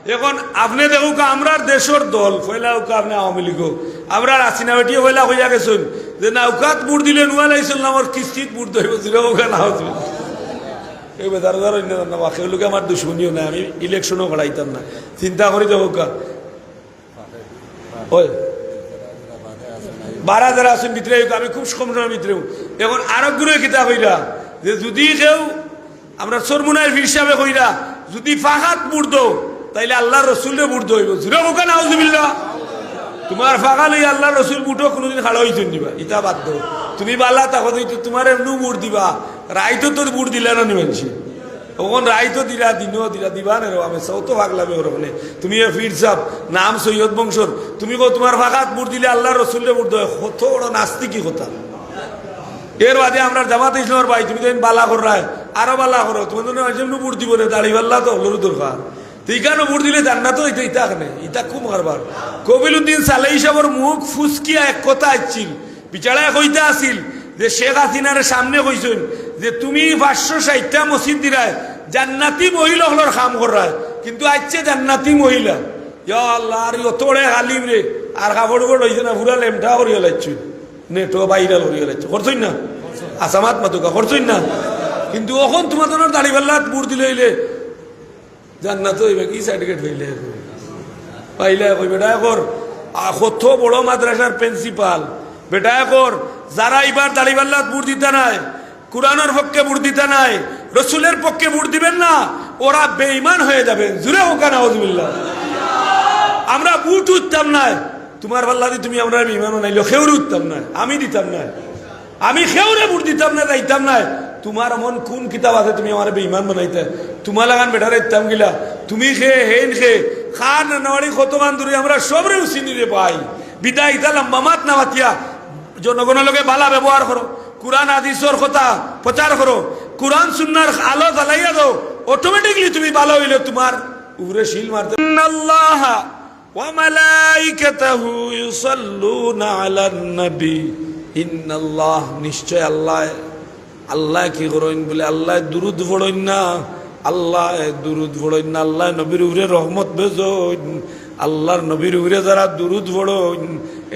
এখন আপনি দেখুক আমরার দেশের দল পয়লা উকা আপনি আওয়ামী লীগ আমরা আসিনা বেটিয়ে পয়লা হইয়া গেছেন যে নৌকাত বুট দিলে নুয়া লাইছিল আমার কিস্তিত বুট ধরব জিরোকা না হচ্ছে এই বেদার সেগুলোকে আমার দুশ্মনীয় নাই আমি ইলেকশনও করাইতাম না চিন্তা করি যাবকা ওই বারা যারা আছেন ভিতরে আমি খুব কম সময়ের ভিতরে এখন আরব গুলো কিতা কইরা যে যদি কেউ আমরা সরমুনায় হিসাবে কইরা যদি ফাঁকাত বুট দো তাইলে আল্লাহ রসুলের বুট দইব জুড়ে হোকা নাউজুবিল্লাহ তোমার ফাঁকা লই আল্লাহ রসুল বুটও কোনোদিন খাড়া হইতেন দিবা ইটা বাদ দো তুমি বালা তাকো তোমার এমনি বুট দিবা রাইতো তোর বুট দিলে না নিবেনছি ওখান রাইতো দিলা দিনও দিলা দিবা না আমি সৌত ভাগলামে ওরকম তুমি ফির সাহ নাম সৈয়দ বংশর তুমি কো তোমার ফাঁকাত বুট দিলে আল্লাহ রসুলের বুট দেয় কত বড় নাস্তিকি কথা এর বাদে আমরা জামাত ইসলামের ভাই তুমি তো বালা কর রায় আরো বালা করো তোমাদের বুট দিব না দাড়ি পাল্লা তো হলোর দরকার ইকানো বুট দিলে জান্নাত হইতে ইতাক নেই ইতা খুব কারবার কবিলউদ্দিন সালেহি সাহেবের মুখ ফুসকিয়া এক কথা আসছিল বিচারায় কইতা আসিল যে শেখ হাসিনার সামনে কইছেন যে তুমি 560টা মসজিদ দিরায় জান্নাতি মহিলা হলোর কাম করায় কিন্তু আজকে জান্নাতি মহিলা ইয়া আল্লাহ আর অত বড় আলিম রে আর কাপড় উপর হইছে না পুরা লেমটা করিয়া লাইছুন নেটো ভাইরাল করিয়া লাইছ করছই না আসামাত মাতুকা করছই না কিন্তু এখন তোমাদের দাড়ি পাল্লাত বুট দিলে হইলে জান্নাত হইবে কি সার্টিফিকেট হইলে পাইলে কই বেটা কর কত বড় মাদ্রাসার প্রিন্সিপাল বেটা কর যারা এবার দাড়িপাল্লাত বুট দিতে নাই কুরআনের পক্ষে বুট দিতে নাই রসুলের পক্ষে বুট দিবেন না ওরা বেঈমান হয়ে যাবেন জুরে হোক নাউজুবিল্লাহ আমরা বুট উঠতাম না তোমার পাল্লা দিয়ে তুমি আমরা বেঈমান নাইলো খেউরে উঠতাম না আমি দিতাম না আমি খেউরে বুট দিতাম না যাইতাম না তোমার মন কোন কিতাব আছে তুমি আমার বেঈমান বানাইতে তোমার লাগান বেটারে ইত্তাম গিলা তুমি খে হেন খে খান নাওয়ারি কত গান দূরে আমরা সবরে উসিনি রে ভাই বিদায় ইতা লম্বা মাত না মাতিয়া জনগণের লগে বালা ব্যবহার করো কুরআন হাদিসের কথা প্রচার করো কুরআন সুন্নাহর আলো জ্বালাইয়া দাও অটোমেটিকলি তুমি ভালো হইলে তোমার উপরে শিল মারতে আল্লাহ ওয়া মালাইকাতাহু ইউসাল্লুনা আলান নবী ইন্নাল্লাহ নিশ্চয় আল্লাহ কি করেন বলে আল্লাহ দুরুদ পড়েন না আল্লাহ দুরুদ পড়েন না আল্লাহ নবীর উপরে রহমত বেজোন আল্লাহর নবীর উপরে যারা দুরুদ পড়েন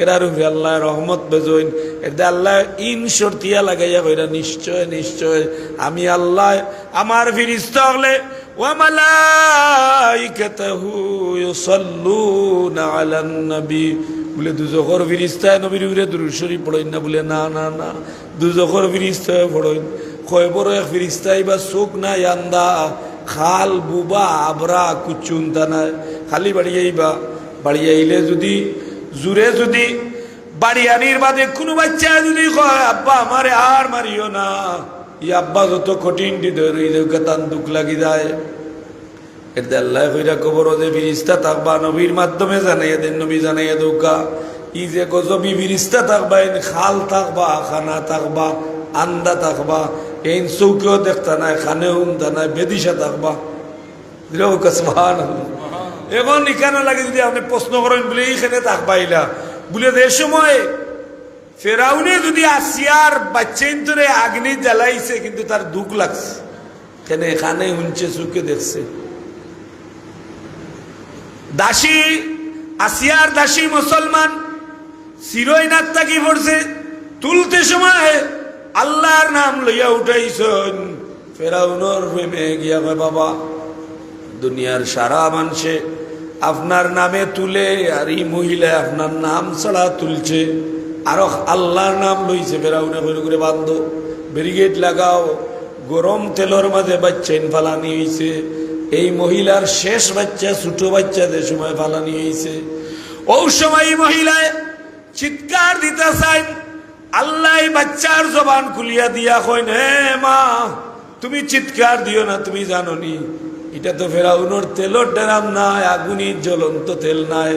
এরার উপরে আল্লাহ রহমত বেজোন এটা আল্লাহ ইন শর্তিয়া লাগাইয়া কইরা নিশ্চয় নিশ্চয় আমি আল্লাহ আমার ফেরেশতা হলে ওয়া মালাইকাতুহু ইউসাল্লুনা আলান নবী বলে দুজখর ফেরেশতা নবীর উপরে দুরূদ শরীফ পড়েন না বলে না না না দুজখর ফেরেশতা পড়েন কয় বড় এক ফেরেশতা ইবা চোখ নাই আন্দা খাল বুবা আবরা কুচুনতা নাই খালি বাড়ি আইলে যদি জুড়ে যদি বাড়ি আনির বাদে কোনো বাচ্চা যদি কয় আব্বা আমারে আর মারিও না ই আব্বা যত কঠিন তান দুঃখ লাগি যায় এটা আল্লাহ কইরা কবর যে ফেরেশতা থাকবা নবীর মাধ্যমে জানাইয়া দেন নবী জানাইয়া দৌকা ই যে গজবি ফেরেশতা থাকবা এন খাল থাকবা খানা থাকবা আন্দা থাকবা এই চৌকেও দেখতা নাই খানেও উমতা নাই বেদিশা থাকবা সুবহানাল্লাহ এখন এখানে লাগে যদি আপনি প্রশ্ন করেন বলে এইখানে থাকবাইলা বলে যে সময় ফেরাউনে যদি আসিয়ার বাচ্চাইন্তরে আগ্নি জ্বালাইছে কিন্তু তার দুঃখ লাগছে কেন এখানে উঞ্চে চুকে দেখছে দাসী আসিয়ার দাসী মুসলমান শিরোইনাথ তাকি পড়ছে তুলতে সময় আল্লাহর নাম লইয়া উঠাইছেন ফেরাউনের প্রেমে গিয়া বাবা দুনিয়ার সারা মানুষে আপনার নামে তুলে আর এই মহিলা আপনার নাম ছাড়া তুলছে আরো আল্লাহর নাম লইছে ফেরাউনে করে বান্ধ ব্যারিকেড লাগাও গরম তেলের মাঝে বাচ্চা ফালানি হয়েছে এই মহিলার শেষ বাচ্চা ছোট বাচ্চাদের সময় ফালানি হয়েছে ওই সময় মহিলায় চিৎকার দিতে চান আল্লাহ বাচ্চার জবান খুলিয়া দিয়া কইন হে মা তুমি চিৎকার দিও না তুমি জানো নি এটা তো ফেরাউনের তেলের ডেরাম নাই আগুনের জ্বলন্ত তেল নাই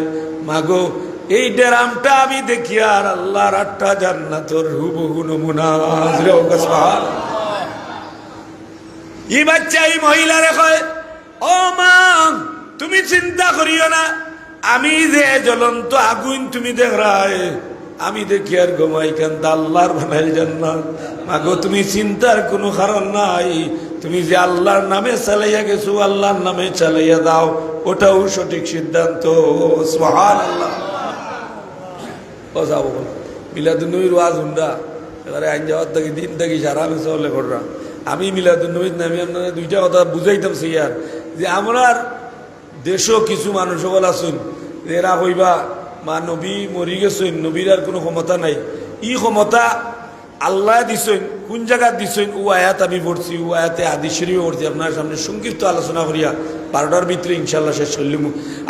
মাগো এই ডেরামটা আমি দেখি আর আল্লাহর 8টা জান্নাতের হুবহু নমুনা এই বাচ্চা এই মহিলারে কয় ও মা তুমি চিন্তা করিও না আমি যে জ্বলন্ত আগুন তুমি দেখ রায় আমি দেখি আর ঘুমাই কেন আল্লাহর বানাইল জান্নাত মাগো তুমি চিন্তার কোনো কারণ নাই তুমি যে আল্লাহর নামে চালাইয়া গেছো আল্লাহর নামে চালাইয়া দাও, ওটাও সঠিক সিদ্ধান্ত। সুবহানাল্লাহ। কথা বল মিলাদুন্নবীর ওয়াজ হুন্ডা এবারে আইন যাওয়ার থেকে দিন থেকে সারা মেসে হলে কররা। আমি মিলাদুন্নবীর নামে আপনারা দুইটা কথা বুঝাইতাম ইয়ার যে আমরার দেশও কিছু মানুষ সকল আসুন এরা হইবা মা নবী মরি গেছেন, নবীর আর কোনো ক্ষমতা নাই। ই ক্ষমতা আল্লাহ দিছেন, কোন জায়গা দিছেন ও আয়াত আমি পড়ছি, ও আয়াতে হাদিস শরীফ পড়ছি। আপনার সামনে সংক্ষিপ্ত আলোচনা করিয়া 12টার ভিতরে ইনশাল্লাহ শেষ করলিম।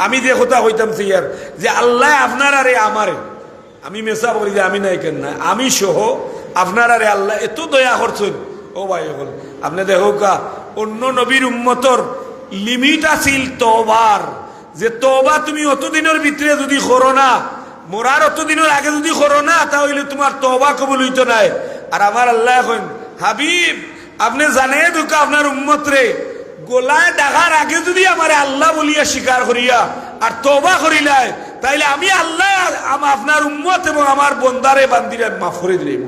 আমি যে কথা হইতাম ইয়ার যে আল্লাহ আপনার আরে আমারে, আমি মেসা বলি যে আমি নাই কেন না, আমি সহ আপনার আরে আল্লাহ এত দয়া করছেন। ও ভাই হল আপনি দেখো কা অন্য নবীর উম্মতর লিমিট আছিল তওবার, যে তওবা তুমি অতদিনের ভিতরে যদি করো না, মোরার অতদিনের আগে যদি করো না, তাহলে তোমার তওবা কবুল হইতো নাই। আর আমার আল্লাহ এখন হাবিব আপনি জানে দুকা আপনার উম্মত রে গোলায় ডাকার আগে যদি আমার আল্লাহ বলিয়া স্বীকার করিয়া আর তওবা করিলাই, তাইলে আমি আল্লাহ আপনার উম্মত এবং আমার বন্দারে বান্দিরে মাফ করে দিলাম।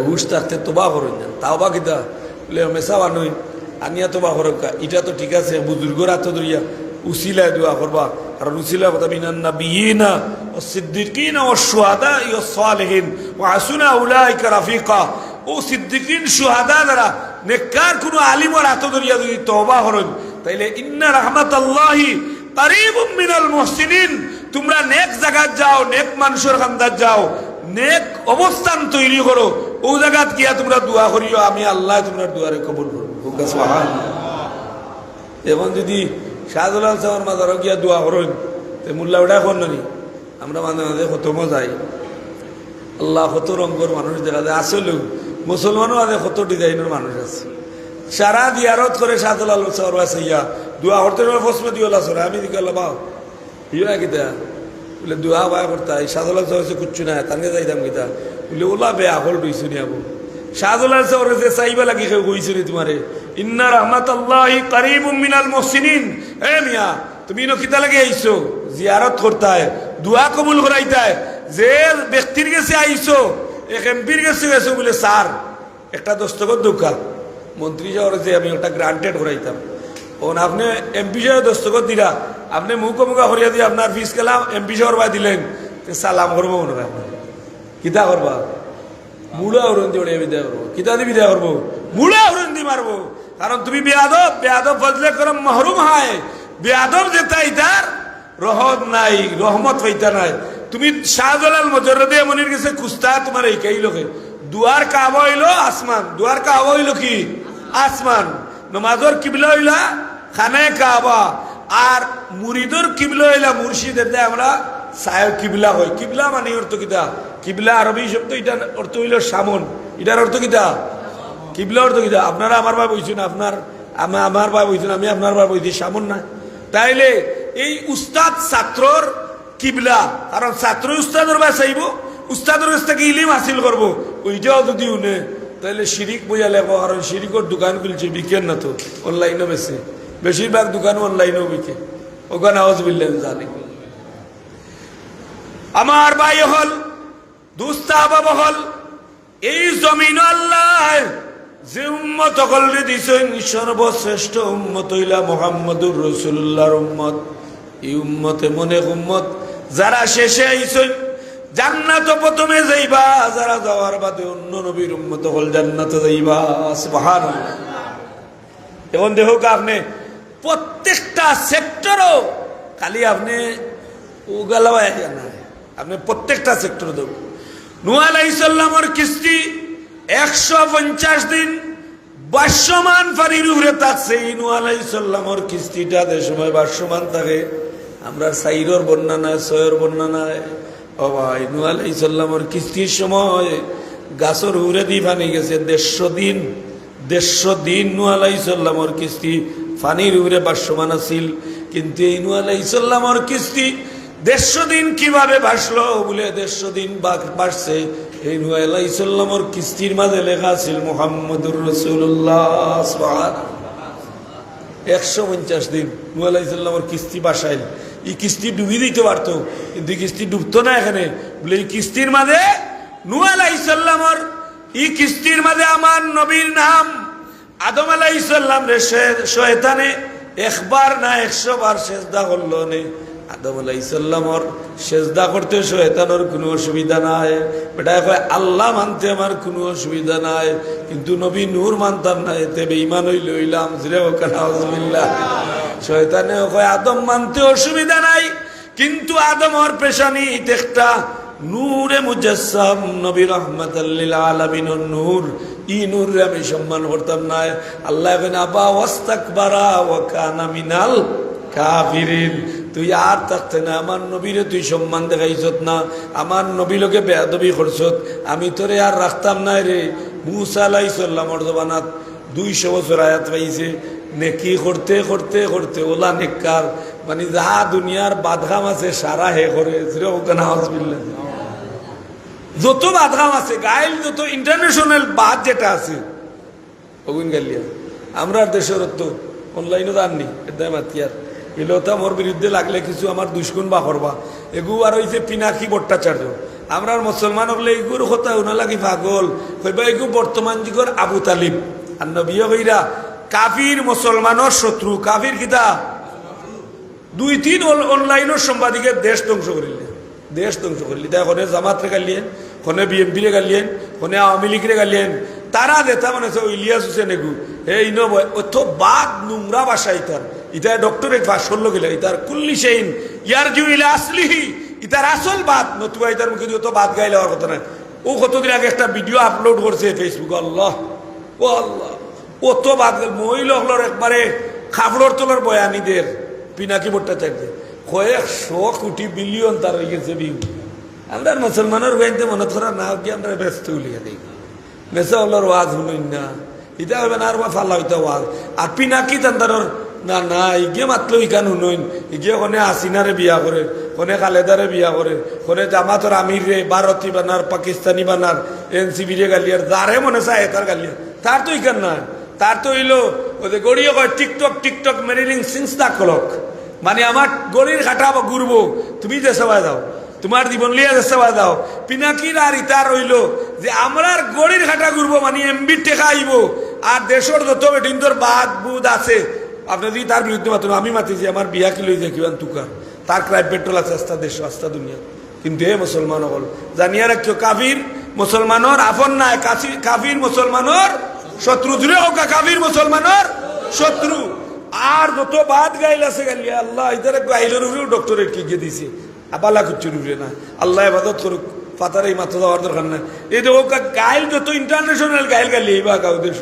হুশ থাকতে তোবা করেন তাওবা কিতা বলে মেসা বানুই আনিয়া তোবা করকা, এটা তো ঠিক আছে বুজুর্গর হাত ধরিয়া উসিলায় দোয়া করবা। কারণ উসিলা কথা মিনান নাবিয়িনা ওয়াস সিদ্দিকিনা ওয়াস শুহাদা ওয়াস সালিহিন ওয়া হাসুনা উলাইকা রাফিকা। ও সিদ্দিকিন শুহাদা দ্বারা নেককার কোন আলিমের হাত ধরিয়া যদি তওবা করেন, তাইলে ইন্না রাহমাতাল্লাহি কারীবুম মিনাল মুহসিনিন, তোমরা নেক জায়গায় যাও, নেক মানুষের খান্দার যাও, নেক অবস্থান তৈরি করো, ও জায়গাত গিয়া তোমরা দোয়া করিও, আমি আল্লাহ তোমরা দুয়ারে কবুল করবো। এখন যদি শাহজালাল সাহেবের মাজারও গিয়া দোয়া করেন মোল্লা ওটা এখন নি, আমরা মাঝে মাঝে কত মজাই আল্লাহ কত রঙের মানুষ দেখা যায়। আসলেও মুসলমানও আছে, কত ডিজাইনের মানুষ আছে। সারা দিয়ারত করে শাহজালাল সাহেব আছে ইয়া দোয়া করতে ফসমে দিয়ে আসলে আমি দিকে আল্লাহ বাও ইয়া কিতা বলে দোয়া বায়া করতা এই শাহজালাল সাহেব কুচ্ছু না তাকে যাইতাম কিতা বলে ওলা বেয়া হল ডুইছু নি আবু শাহজালাল সাহেব যে চাইবা লাগি কেউ কইছু নি তোমারে ইন্না রাহমাতাল্লাহি কারীবুম মিনাল মুহসিনিন। এ মিয়া তুমি ইনো কিতা লাগে আইছো জিয়ারত করতায়, দোয়া কবুল করাইতায়, যে ব্যক্তির কাছে আইছো এক এমপির কাছে গেছো বলে স্যার একটা দস্তখত দোকা মন্ত্রী সাহেবের যে আমি একটা গ্রান্টেড করাইতাম, ওন আপনি এমপি সাহেব দস্তখত দিলা, আপনি মুখোমুখা করিয়া দিয়ে আপনার ফিস গেলাম এমপি সাহেব বা দিলেন সালাম করবো মনে হয় কিতা করবা মুড়া হরন্দি ওড়ে বিদায় করবো, কিতা দিয়ে বিদায় করবো মুড়া হরন্দি মারবো। কারণ তুমি বেয়াদব, বেয়াদব ফজলে করম মহরুম হয়, বেয়াদব যেটা ইতার রহমত নাই, রহমত হইতা নাই। তুমি শাহজালাল মজরদে এমনির কাছে খুঁজতা তোমার এই কাই লোকে দুয়ার কাবা হইলো আসমান, দুয়ার কাবা হইলো কি আসমান, নমাজর কিবলা হইলা খানায় কাবা, আর মুরিদর কিবলা হইলা মুর্শিদের দেয় আমরা সাহেব কিবলা হয়। কিবলা মানে অর্থ কিতা, কিবলা আরবি শব্দ, এটা অর্থ হইল সামন, এটার অর্থ কিতা কিবলা অর্থ কিতা। আপনারা আমার ভাই বইছেন, আপনার আমার ভাই বইছেন, আমি আপনার ভাই বইছি, সামন না। তাইলে এই উস্তাদ ছাত্রর কিবলা, কারণ ছাত্র উস্তাদের ভাই চাইব, উস্তাদের কাছ থেকে ইলিম হাসিল করবো, ওইটাও যদি উনে তাহলে শিরিক বইয়া লেখো। কারণ শিরিকর দোকান খুলছে, বিকেন না তো অনলাইনও বেশি, বেশিরভাগ দোকান অনলাইনেও বিকে, ওখানে আওয়াজ বিল্লেন জানি। আমার ভাই হল দুস্তাহবাব হল এই জমিন আল্লাহ যে উম্মত হলে দিছেন সর্বশ্রেষ্ঠ উম্মত হইলা মুহাম্মদুর রাসূলুল্লাহর উম্মত। এই উম্মতে মনে উম্মত যারা শেষে আইছেন জান্নাত প্রথমে যাইবা, যারা যাওয়ার বাদে অন্য নবীর উম্মত হল জান্নাতে যাইবা। সুবহানাল্লাহ। এখন দেখো আপনি প্রত্যেকটা সেক্টরও খালি আপনি ওগালাওয়া জানা, আপনি প্রত্যেকটা সেক্টর দেব। নূহ আলাইহিস সালামের কিস্তি 150 দিন ভাসমান পানির উপরে থাকছে। নূহ আলাইহিস সালামের কিস্তিটা যে সময় ভাসমান থাকে, আমরা সাইরর বন্যা নাই, সয়ের বন্যা নাই। ও ভাই নূহ আলাইহিস সালামের কিস্তির সময় গাছর উড়ে দি পানি গেছে 150 দিন। 150 দিন নূহ আলাইহিস সালামের কিস্তি পানির উপরে ভাসমান আছিল। কিন্তু এই নূহ আলাইহিস সালামের কিস্তি 150 দিন কিভাবে ভাসলো বলে 150 দিন ভাসছে। এই নূহ আলাইহিস সালামের কিস্তির মাঝে লেখা ছিল মুহাম্মদুর রাসূলুল্লাহ। সুবহানাল্লাহ। 150 দিন নূহ আলাইহিস সালামের কিস্তি ভাসাইল। এই কিস্তি ডুবি দিতে পারতো, কিন্তু কিস্তি ডুবতো না এখানে বলে এই কিস্তির মাঝে নূহ আলাইহিস সালামের ই কিস্তির মাঝে আমার নবীর নাম আদম আলাইহিস সালাম রে শয়তানে একবার না 100 বার সেজদা করলো নে। আদম আলাইহিস সালামর সেজদা করতে শয়তানের কোনো অসুবিধা নাই, বেটা কয় আল্লাহ মানতে আমার কোনো অসুবিধা নাই, কিন্তু নবী নূর মানতাম না, এতে বেঈমান হইল হইলাম। জিরে ওয়া নাউযুবিল্লাহ। শয়তানে কয় আদম মানতে অসুবিধা নাই, কিন্তু আদমর পেশানি একটা নূরে মুজাসসাম, নবী রাহমাতাল লিল আলামিনের নূর, ই নূরে আমি সম্মান করতাম না। আল্লাহ বলেন আবা ওয়াস্তাকবারা ওয়া কানা মিনাল কাফিরিন। তুই আর থাকতে না, আমার নবীরে তুই সম্মান দেখাইছত না, আমার নবী লোকে বেয়াদবি করছত, আমি তোরে আর রাখতাম না রে। মুসা আলাইহিস সালামের জবানাত 200 বছর আয়াত পাইছে, নেকি করতে করতে করতে ওলা নেককার, মানে যা দুনিয়ার বাদগাম আছে সারা হে করে। যত বাদগাম আছে গাইল, যত ইন্টারন্যাশনাল বাদ যেটা আছে ওগুন গালিয়া আমরা দেশের তো অনলাইনও জাননি এটা মাতিয়ার এলোতা মোর বিরুদ্ধে লাগলে কিছু আমার দুষ্গুণ বা করবা এগু আর হইছে পিনাকি ভট্টাচার্য। আমরা মুসলমান হলে এগুর কথা উনা লাগি পাগল কইবা এগু বর্তমান যুগের আবু তালিব আর নবীও কইরা কাফির মুসলমানের শত্রু। কাফির কিতা 2-3 অনলাইনের সাংবাদিকে দেশ ধ্বংস করিলেন, দেশ ধ্বংস করিলি। তাই কোনে জামাতরে গালিয়েন, কোনে বিএমপিরে গালিয়েন, কোনে আওয়ামী লীগরে গালিয়েন। তারা দেতা মানে ইলিয়াস হুসেন এগু এই নয় অত বাদ নোংরা বাসা ইতার ইটা ডক্টরেট পাস করলো গেলে ইতার কুল্লি সেইন ইয়ার জিউ ইলা আসলিহি, ইতার আসল বাদ নতুবা ইতার মুখে তো বাদ গাইলে হওয়ার কথা না। ও কতদিন আগে একটা ভিডিও আপলোড করছে ফেসবুকে, আল্লাহ ও আল্লাহ অত বাদ মহিলা হলোর একবারে খাবড়র তোলার বয়ানীদের পিনাকি ভট্টাচার্য কয়েকশো কোটি বিলিয়ন তার হয়ে গেছে ভিউ। আমরা মুসলমানের বাইতে মনে করা না কি আমরা ব্যস্ত উলিয়া দিই মেসা হলোর ওয়াজ শুনুন না, ইটা হবে না আর ফাল্লা হইতে ওয়াজ। আর পিনাকি তান্তানোর না না ইগে মাত্র ইখান শুনুন, ইগে কোনে হাসিনারে বিয়া করে, কোনে খালেদারে বিয়া করে, কোনে জামাতর আমির রে ভারতী বানার, পাকিস্তানি বানার, এনসিবি রে গালিয়ার, যারে মনে চায় তার গালিয়ার। তার তো ইখান না, তার তো হইলো ওদের গড়িয়ে কয় টিকটক টিকটক মেরিলিং সিন্স দা ক্লক, মানে আমার গড়ির ঘাটা ঘুরবো, তুমি যে সবাই দাও তোমার জীবন লিয়া যে সবাই দাও। পিনাকির আর ইতার হইল যে আমরার গড়ির ঘাটা ঘুরবো, মানে এমবি টেকা আইব, আর দেশের যত বেটিন্দর বাদ বুধ আছে আপনি যদি তার বিরুদ্ধে মাত্র আমি মাতিছি আমার বিয়া কি লই যায় কিমান তুকার, তার ক্রাইম পেট্রোল আছে আস্তা দেশ আস্তা দুনিয়া। কিন্তু হে মুসলমান হল জানিয়া রাখিও কাফির মুসলমানের আপন নাই, কাফির মুসলমানের শত্রু। জুড়ে হোক কাফির মুসলমানের শত্রু। আর যত বাদ গাইল আছে গালিয়া আল্লাহ ইতারে গাইলের উপরেও ডক্টরেট কি গিয়ে দিছে, আবালা কুচ্ছুর উপরে না। আল্লাহ ইবাদত করুক, পাতার এই মাথা দেওয়ার দরকার নাই। এই যে হোক গাইল যত ইন্টারন্যাশনাল গাইল গালি এইবা গাও দেশ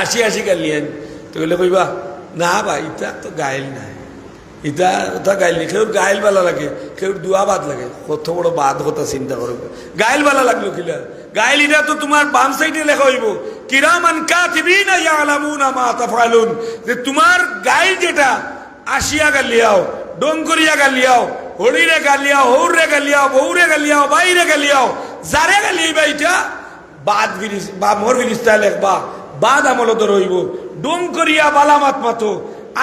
80 গালিয়েন তো গেলে কইবা না ভাই ইটা তো গাইল নাই, ইটা ওটা গাইল নেই। কেউ গাইল বালা লাগে, কেউ দুয়া বাদ লাগে, কত বড় বাদ কথা চিন্তা করবে। গাইল বালা লাগলো কিলা গাইল, এটা তো তোমার বাম সাইডে লেখা হইব কিরামান কাতিবিনা ইয়ালামুনা মা তাফআলুন, যে তোমার গাইল যেটা আসিয়া গালিয়াও, ডঙ্করিয়া গালিয়াও, হরিরে গালিয়াও, হৌরে গালিয়াও, বৌরে গালিয়াও, বাইরে গালিয়াও, যারে গালিয়াইবা এটা বাদ বিরিস বা মোর বিরিস্তা লেখবা, বাদ আমল তো রইব। ডোম করিয়া বালামাত মাতো,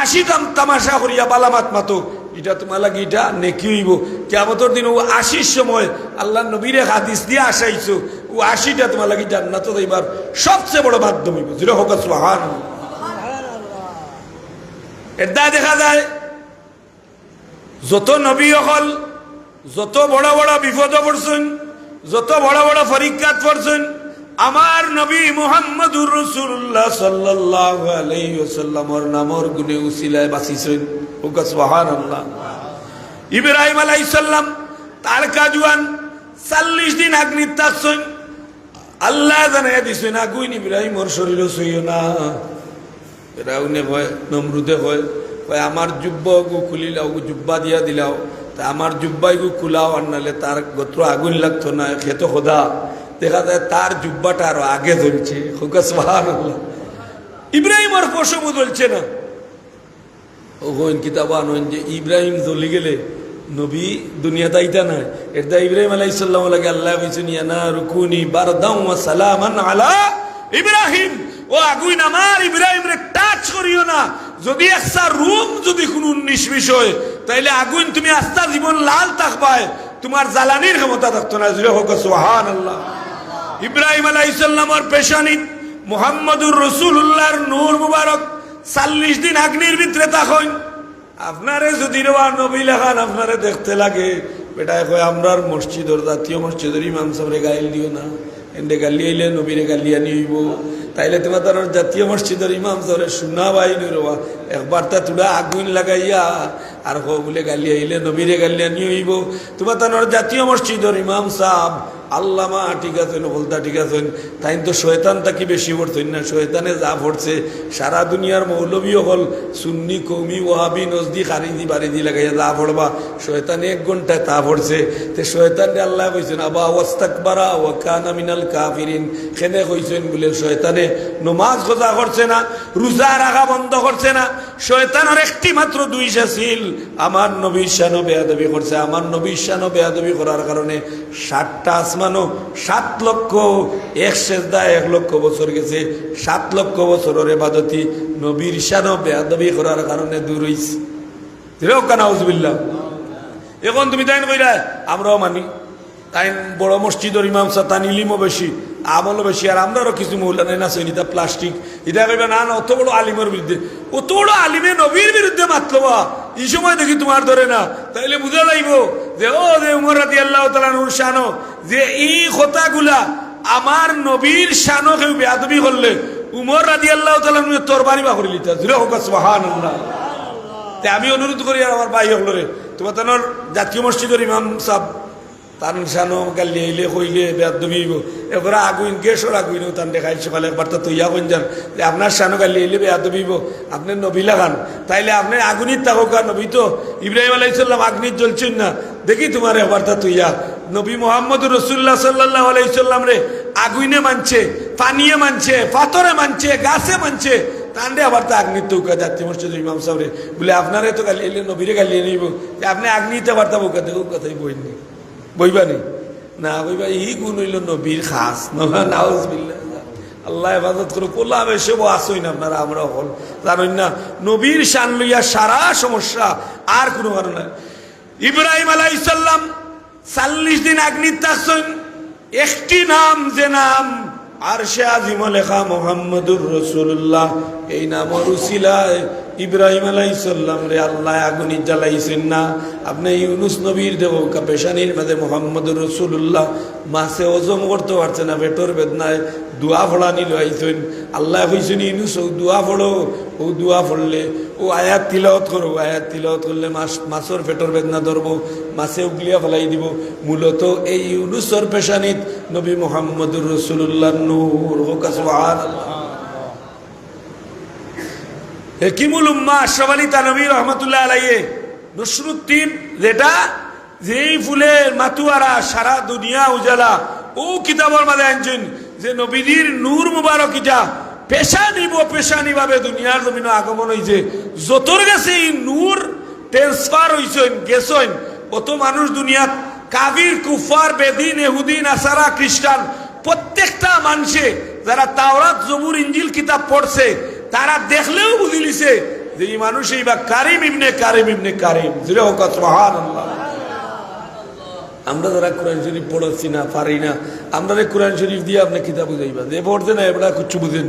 80 তামাশা করিয়া বালামাত মাতো, এটা তোমার লাগে এটা নেকি হইব। কিয়ামতের দিন ও 80 সময় আল্লাহ নবীরে হাদিস দিয়ে আসাইছো, ও 80টা তোমার লাগে জান্নাতে যাইবার সবচেয়ে বড় মাধ্যম হইব। যেটা হোক সুবহানাল্লাহ। এটা দেখা যায় যত নবী হল যত বড় বড় বিপদ পড়ছেন, যত বড় বড় পরীক্ষাত পড়ছেন, আমার নবী মুহাম্মদুর রাসূলুল্লাহ সাল্লাল্লাহু আলাইহি ওয়াসাল্লামের নামর গুণে উসিলায় বাঁচিছেন। ওকা সুবহানাল্লাহ। ইব্রাহিম আলাইহিস সালাম তার কাজওয়ান 40 দিন আগ্নি তাকছেন, আল্লাহ জানাইয়া দিছেন আগুন ইব্রাহিমর শরীরে সইও না। ফেরাউনে কয়, নমরুদে কয় আমার জুব্বা গু খুলিলাও, জুব্বা দিয়া দিলাও, তা আমার জুব্বাই গু খুলাও, আর নাহলে তার গোত্র আগুন লাগতো না। খেত খোদা দেখা যায় তার জুব্বাটা আরো আগে জ্বলছে। সুবহানাল্লাহ। ইব্রাহিমর পশমও জ্বলছে না। ওখান কিতাবান যে ইব্রাহিম জ্বলি গেলে নবী দুনিয়াতে আইতা নাই। এটা ইব্রাহিম আলাইহিস সালাম লাগে আল্লাহ কইছেন ইয়ানা রুকুনি বারদাম ওয়া সালামান আলা ইব্রাহিম, ও আগুন আমার ইব্রাহিম রে টাচ করিও না। যদি একটা রুম যদি কোনো 19 বিষয়, তাইলে আগুন তুমি আস্তা জীবন লাল থাকবায়, তোমার জ্বালানির ক্ষমতা থাকতো না। জুড়ে হোক সুবহানাল্লাহ। ইব্রাহিম আলাইহিস সালামের পেশানি মুহাম্মদুর রাসূলুল্লাহর নূর মুবারক 40 দিন আগ্নির ভিতরে থাকেন। আপনারে যদি রওয়া নবী লেখান আপনারে দেখতে লাগে বেটায় কয় আমরার মসজিদের জাতীয় মসজিদের ইমাম সাহেবরে গাইল দিও না, এন্ডে গালি আইলে নবীরে গালি আনি হইব, তাইলে তোমার তার জাতীয় মসজিদের ইমাম সাহেবরে শুনা বাইনি রওয়া একবার তা তুলা আগুন লাগাইয়া আর বলে গালি আইলে নবীরে গালি আনি হইব। তোমার তার জাতীয় মসজিদের ইমাম সাহেব আল্লামা ঠিক আছেন, বলতা ঠিক আছেন, তাই তো শয়তান তাকে বেশি পড়ছেন না, শয়তানে যা পড়ছে সারা দুনিয়ার মৌলবী হল সুন্নি কৌমি ওয়াহাবি নজদি খারিজি বারিজি লাগাইয়া যা পড়বা শয়তানে 1 ঘন্টায় তা পড়ছে। তে শয়তানে আল্লাহ কইছেন আবা ওয়াস্তাকবারা ওয়া কানা মিনাল কাফিরিন, খেনে কইছেন বলে শয়তানে নমাজ খোঁজা করছে না, রোজা রাখা বন্ধ করছে না, শয়তানের একটি মাত্র দুইশা ছিল আমার নবীর শানও বেয়াদবি করছে। আমার নবীর শানও বেয়াদবি করার কারণে 60টা আসমানও 7 লক্ষ 1 সেজদায় 1 লক্ষ বছর গেছে, 7 লক্ষ বছরের ইবাদতি নবীর শানও বেয়াদবি করার কারণে দূর হইছে। নাউজুবিল্লাহ। এখন তুমি তাই কইরা আমরাও মানি, তাই বড় মসজিদের ইমাম সাহেব তান ইলিমও বেশি আমলও বেশি, আর আমরাও কিছু মৌলা নাই না সৈনিতা প্লাস্টিক এটা কইবা না না অত বড় আলিমের বিরুদ্ধে, অত বড় আলিমে নবীর বিরুদ্ধে মাতলবা এই সময় দেখি তোমার ধরে না, তাইলে বুঝা যাইব যে ও যে উমর রাদিয়াল্লাহু তাআলা নূর শানো যে এই কথাগুলা আমার নবীর শানো কেউ বেয়াদবি করলে উমর রাদিয়াল্লাহু তাআলা তরবারি বা করে লিতা জুরে হোক সুবহানাল্লাহ। তে আমি অনুরোধ করি আর আমার ভাই হলরে তোমার তানোর জাতীয় মসজিদের ইমাম সাহেব তান শানো গালি আইলে কইলে বেয়াদবি হইব, এবার আগুন গ্যাসর আগুনও তান দেখাই সকালে একবার তো তৈয়া কইন যান যে আপনার শানো গালি আইলে বেয়াদবি হইব, আপনি নবী লাগান, তাইলে আপনি আগুনির তাহকা নবী তো ইব্রাহিম আলাইহিস সালাম আগুনির জ্বলছেন না, দেখি তোমার একবার তা তৈয়া নবী মুহাম্মদুর রাসূলুল্লাহ সাল্লাল্লাহু আলাইহি সাল্লাম রে আগুনে মানছে, পানিয়ে মানছে, পাথরে মানছে, গাছে মানছে, তান্ডে আবার তো আগ্নির তৌকা জাতীয় মসজিদের ইমাম সাহেবরে বলে আপনারে তো গালি আইলে নবীরে গালি নিব, আপনি আগ্নিতে বার্তা বোকা দেখো কথাই বইনি বইবানি না বইবা ই গুণ হইল নবীর খাস নাউজুবিল্লাহ। আল্লাহ হেফাজত করে কোলাম এসব আসই না আপনারা আমরা হল জানেন না নবীর শান লইয়া সারা সমস্যা আর কোনো কারণ নাই। ইব্রাহিম আলাইহিস সালাম 40 দিন আগ্নির থাকছেন, একটি নাম যে নাম আরশে আজিম লেখা মুহাম্মদুর রাসূলুল্লাহ, এই নামের উসিলায় ইব্রাহিম আলাইহিস সালাম রে আল্লাহ আগুনি জ্বালাইছেন না। আপনি ইউনুস নবীর দেব পেশানির মাঝে মুহাম্মদুর রাসূলুল্লাহ মাছে হজম করতে পারছে না, পেটর বেদনায় দোয়া ফোড়া নিল আইছেন। আল্লাহ কইছেন ইউনুস ও দোয়া ফোড়ো, ও দোয়া ফোড়লে ও আয়াত তিলাওয়াত করো, আয়াত তিলাওয়াত করলে মাছের পেটর বেদনা ধরবো, মাছে উগলিয়া ফেলাই দিব। মূলত এই ইউনুসর পেশানিত নবী মুহাম্মদুর রাসূলুল্লাহ নূর হোক সুবহানাল্লাহ। হেকিমুল উম্মাহ আশরাফ আলী থানভী রহমাতুল্লাহ আলাইহি নসরুদ্দিন যেটা যেই ফুলের মাতুয়ারা সারা দুনিয়া উজালা ও কিতাবের মাঝে আনছেন যে নবীজির নূর মুবারক এটা পেশানি ভাবে দুনিয়ার জমিনে আগমন হয়েছে, যতর কাছে এই নূর ট্রান্সফার হয়েছেন গেছেন অত মানুষ দুনিয়াত কাফির কুফার বেদিন ইহুদি নাসারা খ্রিস্টান প্রত্যেকটা মানুষে যারা তাওরাত জবুর ইনজিল কিতাব পড়ছে তারা দেখলেও বুঝে লিছে যে এই মানুষ এইবার কারিম ইবনে কারিম জিরে হোক সুবহানাল্লাহ। আমরা যারা কোরআন শরীফ পড়ছি না পারি না, আমরা কোরআন শরীফ দিয়ে আপনি কিতাব বুঝাইবা যে পড়ছে না এবার কিছু বুঝেন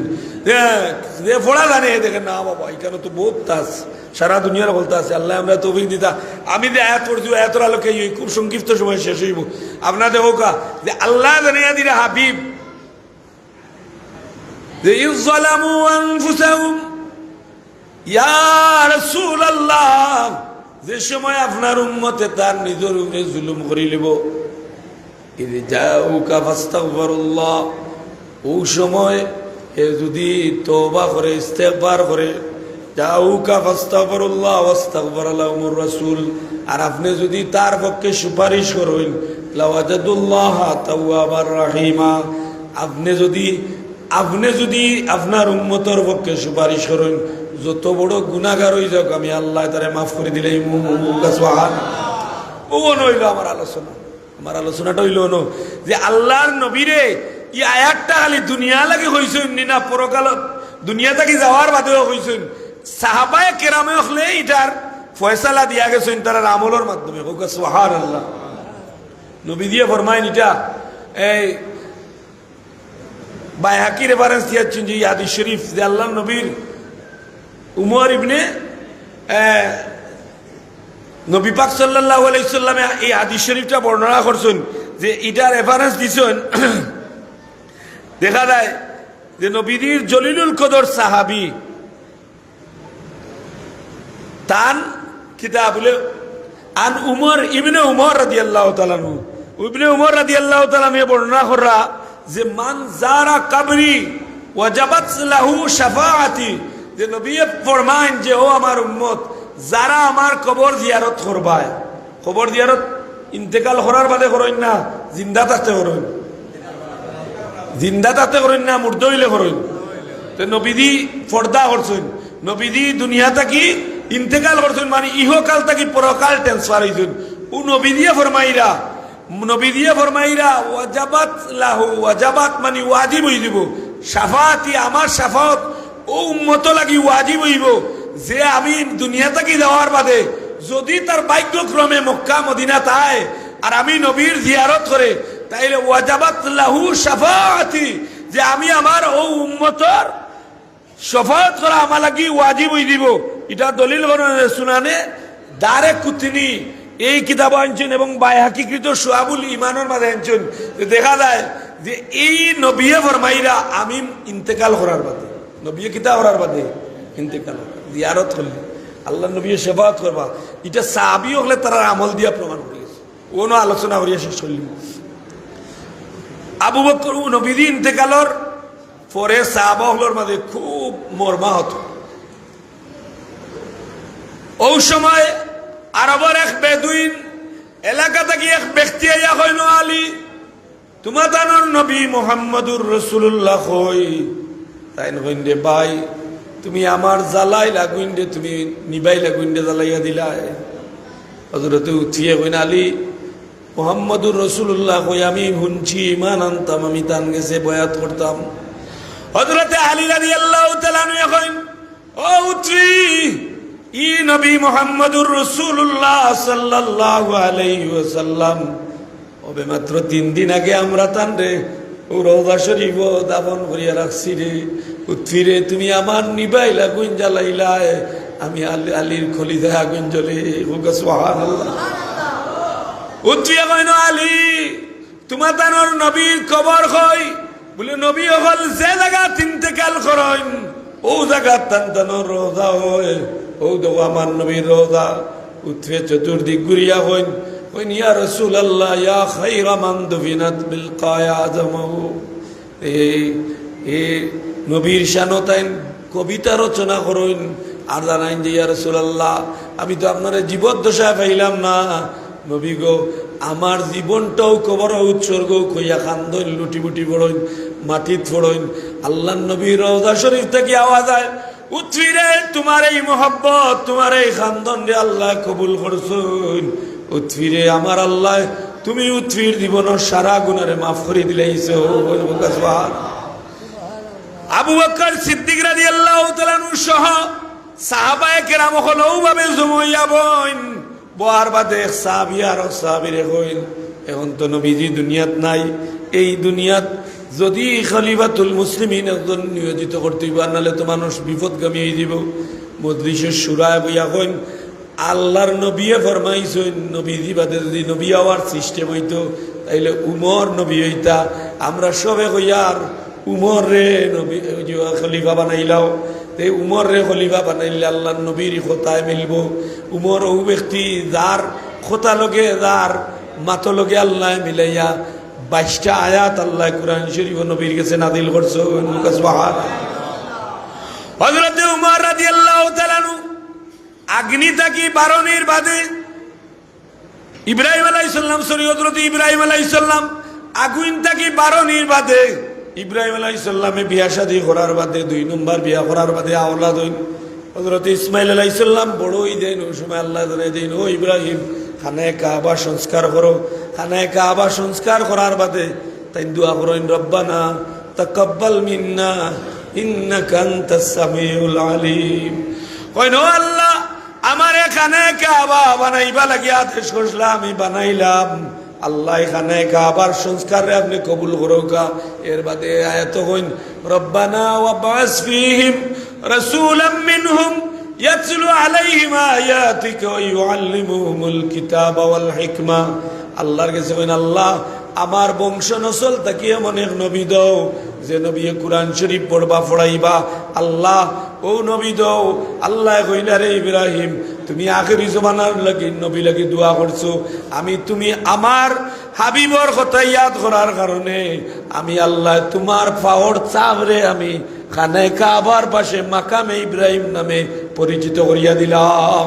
যে পড়া জানে দেখেন না বাবা এখানে তো বহুত তাস সারা দুনিয়ার বলতে আছে। আল্লাহ আমরা তৌফিক দিতা, আমি যে আয়াত পড়ছি আয়াতের আলোকে খুব সংক্ষিপ্ত সময় শেষ হইব। আপনাদের হোক যে আল্লাহ জানিয়া দিলে হাবিব যে ইযলামু আনফুসাহুম ইয়া রাসূলুল্লাহ, যে সময় আপনার উম্মতে তার নিজের উপরে জুলুম করে লিব ইযা জাউকা ফাস্তাগফিরুল্লাহ, ওই সময় এ যদি তওবা করে ইস্তেগফার করে জাউকা ফাস্তাগফিরুল্লাহ ওয়াস্তাগফার লাহুমুর রাসূল, আর আপনি যদি তার পক্ষে সুপারিশ করেন লাওয়াজাদুল্লাহ তাওয়াবার রাহিমা, আপনি যদি আপনার উম্মতের পক্ষে সুপারিশ করেন যত বড় গুনাহগার হয়ে যাক আমি আল্লাহ তারে মাফ করে দিলাই। ও নইল আমার আলোচনাটা হইল ন যে আল্লাহর নবীরে ই আয়াতটা খালি দুনিয়া লাগে হইছেন না পরকাল দুনিয়া থেকে যাওয়ার বাদেও হইছেন, সাহাবায়ে কেরামে হলে এটার ফয়সালা দিয়া গেছেন তারা আমলের মাধ্যমে। সুবহানাল্লাহ। নবী দিয়ে ফরমায়েন এটা এই বাইহাকি রেফারেন্স দিয়েছেন যে হাদিস শরীফ যে আল্লাহ নবীর উমর ইবনে নবী পাক সাল্লাল্লাহু আলাইহি সাল্লামে এই হাদিস শরীফটা বর্ণনা করছেন যে এটা রেফারেন্স দিছেন দেখা যায় যে নবীর জলিলুল কদর সাহাবী তান কিতাব বলে আন উমর ইবনে উমর রাদিয়াল্লাহু তাআলা আনহু ইবনে উমর রাদিয়াল্লাহু তাআলা মে বর্ণনা করা যে মান যারা কবরি ওয়াজাবাত লাহু শাফাআতি যে নবী ফরমান যে ও আমার উম্মত যারা আমার কবর জিয়ারত করবায় কবর জিয়ারত ইন্তেকাল করার বাদে করেন না জিন্দা থাকতে করেন জিন্দা থাকতে করেন না মুর্দ হইলে করেন তো নবীদি পর্দা করছেন নবীদি দুনিয়া থাকি ইন্তেকাল করছেন মানে ইহকাল থাকি পরকাল ট্রান্সফার হইছেন ও নবীদিয়ে ফরমাইরা ওয়াজাবাত লাহু ওয়াজাবাত মানে ওয়াজিব হই দিব শাফাআতি আমার শাফাত ও উম্মত লাগি ওয়াজিব হইব যে আমি দুনিয়া থাকি যাওয়ার বাদে যদি তার ভাগ্যক্রমে মক্কা মদিনা তাই আর আমি নবীর জিয়ারত করে তাইলে ওয়াজাবাত লাহু শাফাআতি যে আমি আমার ও উম্মতর শাফাত করা আমার লাগি ওয়াজিব হই দিব এটা দলিল শুনানে দারে কুতনি এই কিতাব আনছেন এবং বাইহাকিকৃত শুআবুল ঈমানের মাঝে আনছেন দেখা যায় যে এই নবিয়ে ফরমাইরা আমি ইন্তেকাল করার বাদে নবিয়ে কিতাব করার বাদে ইন্তেকাল জিয়ারত করলে আল্লাহ নবী শাফাত করবা এটা সাহাবী হলে তারা আমল দিয়া প্রমাণ করিয়েছে কোনো আলোচনা করিয়া শেষ করলাম আবু বকর নবীর ইন্তেকালর পরে সাহাবা হলোর মাঝে খুব মর্মাহত ওই সময় আরবের এক বেদুইন এলাকা থেকে এক ব্যক্তি আইয়া কইল আলী তোমাদের নবী মুহাম্মদুর রাসূলুল্লাহ কই তাই কইন্দে ভাই তুমি আমার জ্বালাই লাগুইন্দে তুমি নিবাই লাগুইন্দে জ্বালাইয়া দিলা হযরতে উঠিয়ে কইন আলী মুহাম্মদুর রাসূলুল্লাহ কই আমি শুনছি ঈমান আনতাম আমি তান গেছে বয়াত করতাম হযরতে আলী রাদিয়াল্লাহু তাআলা আনহু কইন ও উঠি ই নবী মুহাম্মদুর রাসূলুল্লাহ সাল্লাল্লাহু আলাইহি ওয়াসাল্লাম ওবে মাত্র 3 দিন আগে আমরা তানরে ও রওজা শরীফ দাফন করিয়া রাখছি রে উৎফিরে তুমি আমার নিবাইলা গুণ জ্বালাইলা আমি আলীর খলিদা আগুন জ্বলে সুবহানাল্লাহ উৎফিয়া কইন আলী তোমার তানোর নবীর কবর কই বলে নবী হল যে জায়গা ইন্তেকাল করেন ও জায়গা তানোর রওজা হয় ও দেখো আমার নবীর রওজা উঠে চতুর্দিক ঘুরিয়া হইন কইন ইয়া রাসূলুল্লাহ ইয়া খায়রা মান দুফিনাত বিল কায়া আযমাহু এ নবীর শানতাইন কবিতা রচনা করেন আর জানাইন যে ইয়া রাসূলুল্লাহ আমি তো আপনার জীবদ্দশায় পাইলাম না নবী গো আমার জীবনটাও কবর উৎসর্গ কইয়া খান্দন লুটিবুটি পড়ইন মাটিত পড়ইন আল্লাহর নবীর রওজা শরীফ থেকে আওয়াজ আয় উৎফিরে তোমার এই মোহব্বত তোমার এই খান্দন রে আল্লাহ কবুল করছুন উৎফিরে আমার আল্লাহ তুমি উৎফির জীবনের সারা গুনারে মাফ করে দিলাইছো আবু বকর সিদ্দিক রাদিয়াল্লাহু তাআলা আনহু সহ সাহাবায়ে কেরাম হলো ভাবে জমাইয়া বইন বোয়ার বাদে এক সাহাবী আর সাহাবীরে কইন এখন তো নবীজি দুনিয়াত নাই এই দুনিয়াত যদি খলিফাতুল মুসলিমিন একজন নিয়োজিত করতে পার নাহলে তো মানুষ বিপদগামী হয়ে যাব মজলিসের সুরায় বইয়া কইন আল্লাহর নবীয়ে ফরমাইছেন নবীজি বাদে যদি নবী হওয়ার সিস্টেম হইতো তাইলে উমর নবী হইতা আমরা সবে কইয়ার উমর রে নবী খলিফা বানাইলাও তে উমর রে খলিফা বানাইলে আল্লাহর নবীর কথায় মিলব উমর ও ব্যক্তি যার কথা লগে যার মাথা লগে আল্লাহ মিলাইয়া 22টা আয়াত আল্লাহ কুরআন শরীফ নবীর কাছে নাযিল করছেন সুবহানাল্লাহ হযরত উমর রাদিয়াল্লাহু তাআলা আগ্নি থাকি বারণের বাদে ইব্রাহিম আলাইহিস সালাম হযরত ইব্রাহিম আলাইহিস সালাম আগুন থাকি বারণের বাদে ইব্রাহিম আলাইহিস সালামে বিয়া শাদী করার বাদে 2 নম্বর বিয়া করার বাদে আওলাদ হইন হযরত ইসমাইল আলাইহিস সালাম বড়ই দেন ওই সময় আল্লাহ জানাই দেন ও ইব্রাহিম খানায়ে কাবা সংস্কার করো খানায়ে কাবা সংস্কার করার বাদে তাই দোয়া করেন রব্বানা তাকাব্বাল মিন্না ইন্নাকা আনতাস সামিউল আলিম কইন ও আল্লাহ আমার খানায়ে কাবা বানাইবা লাগি আদেশ করলা আমি বানাইলাম আল্লাহ এখানে কাবার সংস্কারে আপনি কবুল করোকা। এর বাদে আয়াত হইন রব্বানা ওয়াবাস ফীহিম রাসূলাম মিনহুম ইয়াতলু আলাইহিম আয়াতিকা ওয়া ইউআল্লিমুহুমুল কিতাবা ওয়াল হিকমা। আল্লাহর কাছে কইন আল্লাহ আমার বংশ নসল তাকে এমন এক নবী দাও যে নবী কুরআন শরীফ পড়বা পড়াইবা। আল্লাহ ও নবী দাও। আল্লাহ কইলা রে ইব্রাহিম তুমি আখেরি জমানার লাগি নবী লাগি দোয়া করছো, আমি তুমি আমার হাবিবর কথা ইয়াদ করার কারণে আমি আল্লাহ তোমার পাওয়ার চাবরে আমি খানে কাবার পাশে মাকামে ইব্রাহিম নামে পরিচিত করিয়া দিলাম।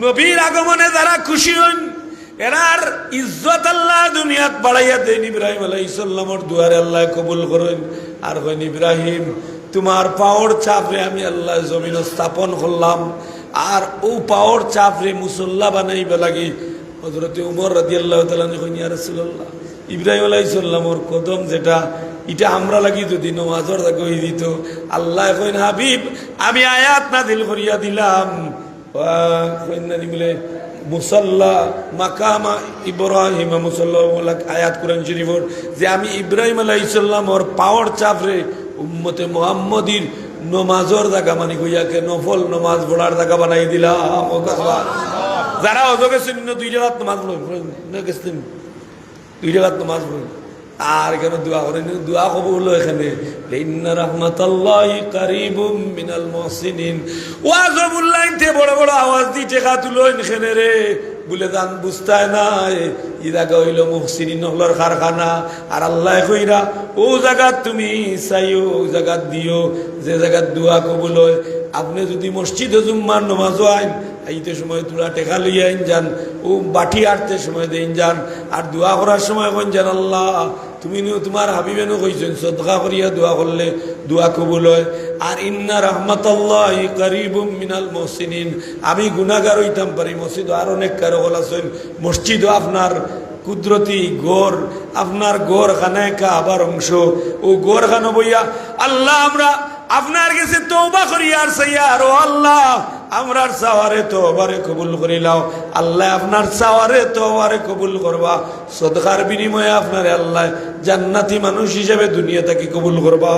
নবীর আগমনে যারা খুশি হন এরার ইজ্জত আল্লাহ দুনিয়াত বাড়াইয়া দেন। ইব্রাহিম আলাইহিস সালামের দুয়ারে আল্লাহ কবুল করেন আর কইন ইব্রাহিম তোমার পাওয়ার চাপরে আমি আল্লাহ জমিন স্থাপন করলাম। আর ও পাওয়ার চাপরে মুসল্লা বানাইবে লাগি হযরতে উমর রাদিয়াল্লাহু তাআলা কইন ইয়া রাসূলুল্লাহ ইব্রাহিম আলাইহিস সালামের কদম যেটা এটা আমরা লাগি যদি নামাজের জায়গা হই দিত। আল্লাহ কইন হাবিব আমি আয়াত নাযিল করিয়া দিলাম কইন না বলে মুসাল্লা মাকামা ইব্রাহিম মুসাল্লা আয়াত কোরআন শরীফের যে আমি ইব্রাহিম আলাইহিস সালামের পাওয়ার চাপরে উম্মতে মুহাম্মদীর নমাজের জায়গা মানে কইয়াকে নফল নমাজ পড়ার জায়গা বানাই দিলাম। যারা অজগে শুনিন 2 জায়গাত নামাজ পড়েন না গেছেন 2 জায়গাত নামাজ পড়েন আর কেন দোয়া করেন দোয়া কবুল হলো এখানে ইন্না রাহমাতাল্লাহি কারীবুম মিনাল মুহসিনিন। ওয়াজবুল্লাহ ইনতে বড় বড় আওয়াজ দি টেকা তুলো এখানে রে বলে দান বুঝতায় না ই জায়গা হইল মুহসিনিন হলর কারখানা। আর আল্লাহ কইরা ও জায়গা তুমি চাইও ও জায়গা দিও যে জায়গা দোয়া কবুল হয়। আপনি যদি মসজিদে জুম্মার নামাজ আইন আইতে সময় তোরা টেকা লইয়া আইন যান ও বাটি আটতে সময় দেন যান আর দোয়া করার সময় কইন যান আল্লাহ তুমি তোমার হাবিবেনও কইছেন সদকা করিয়া দোয়া করলে দোয়া কবুল হয়। আর ইন্না রাহমাতাল্লাহি কারীবুম মিনাল মুহসিনিন আমি গুনাহগার হইতাম পারি মসজিদ আর অনেক কারো আছেন মসজিদও আপনার কুদরতি গোর আপনার গোর খানায় কাবার অংশ ও গোর খানো বইয়া আল্লাহ আমরা আপনার কাছে তওবা করি আর চাইয়া আর আল্লাহ আমরার চাওয়ারে তওবারে কবুল করিলাও। আল্লাহ আপনার চাওয়ারে তওবারে কবুল করবা সদকার বিনিময়ে আপনারে আল্লাহ জান্নাতি মানুষ হিসেবে দুনিয়া থেকে কবুল করবা।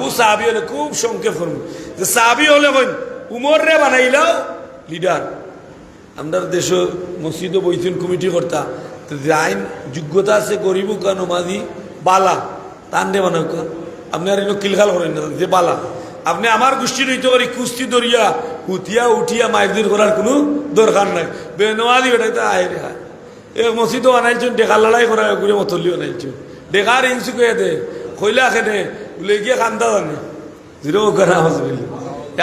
ও সাহাবী হলে খুব সংক্ষেপ করুন যে সাহাবী হলে উমর রে বানাইলাও লিডার। আমরা দেশ মসজিদও বইছেন কমিটি কর্তা আইন যোগ্যতা আছে গরিব কেন মাঝি বালা টান বানাও কা আপনি আর কিলখাল করেন না যে বালা আপনি আমার গোষ্ঠী রইতে পারি কুস্তি দরিয়া উঠিয়া উঠিয়া মাইরদির করার কোনো দরকার নাই বেনওয়ালি বেটাই তা আয় রে এ মসজিদও আনাইছেন ডেকার লড়াই করা ঘুরে মতলিও আনাইছেন ডেকার ইনসু কে দে কইলা খেনে বলে গিয়ে কান্দা জানে জিরো করা হসবিল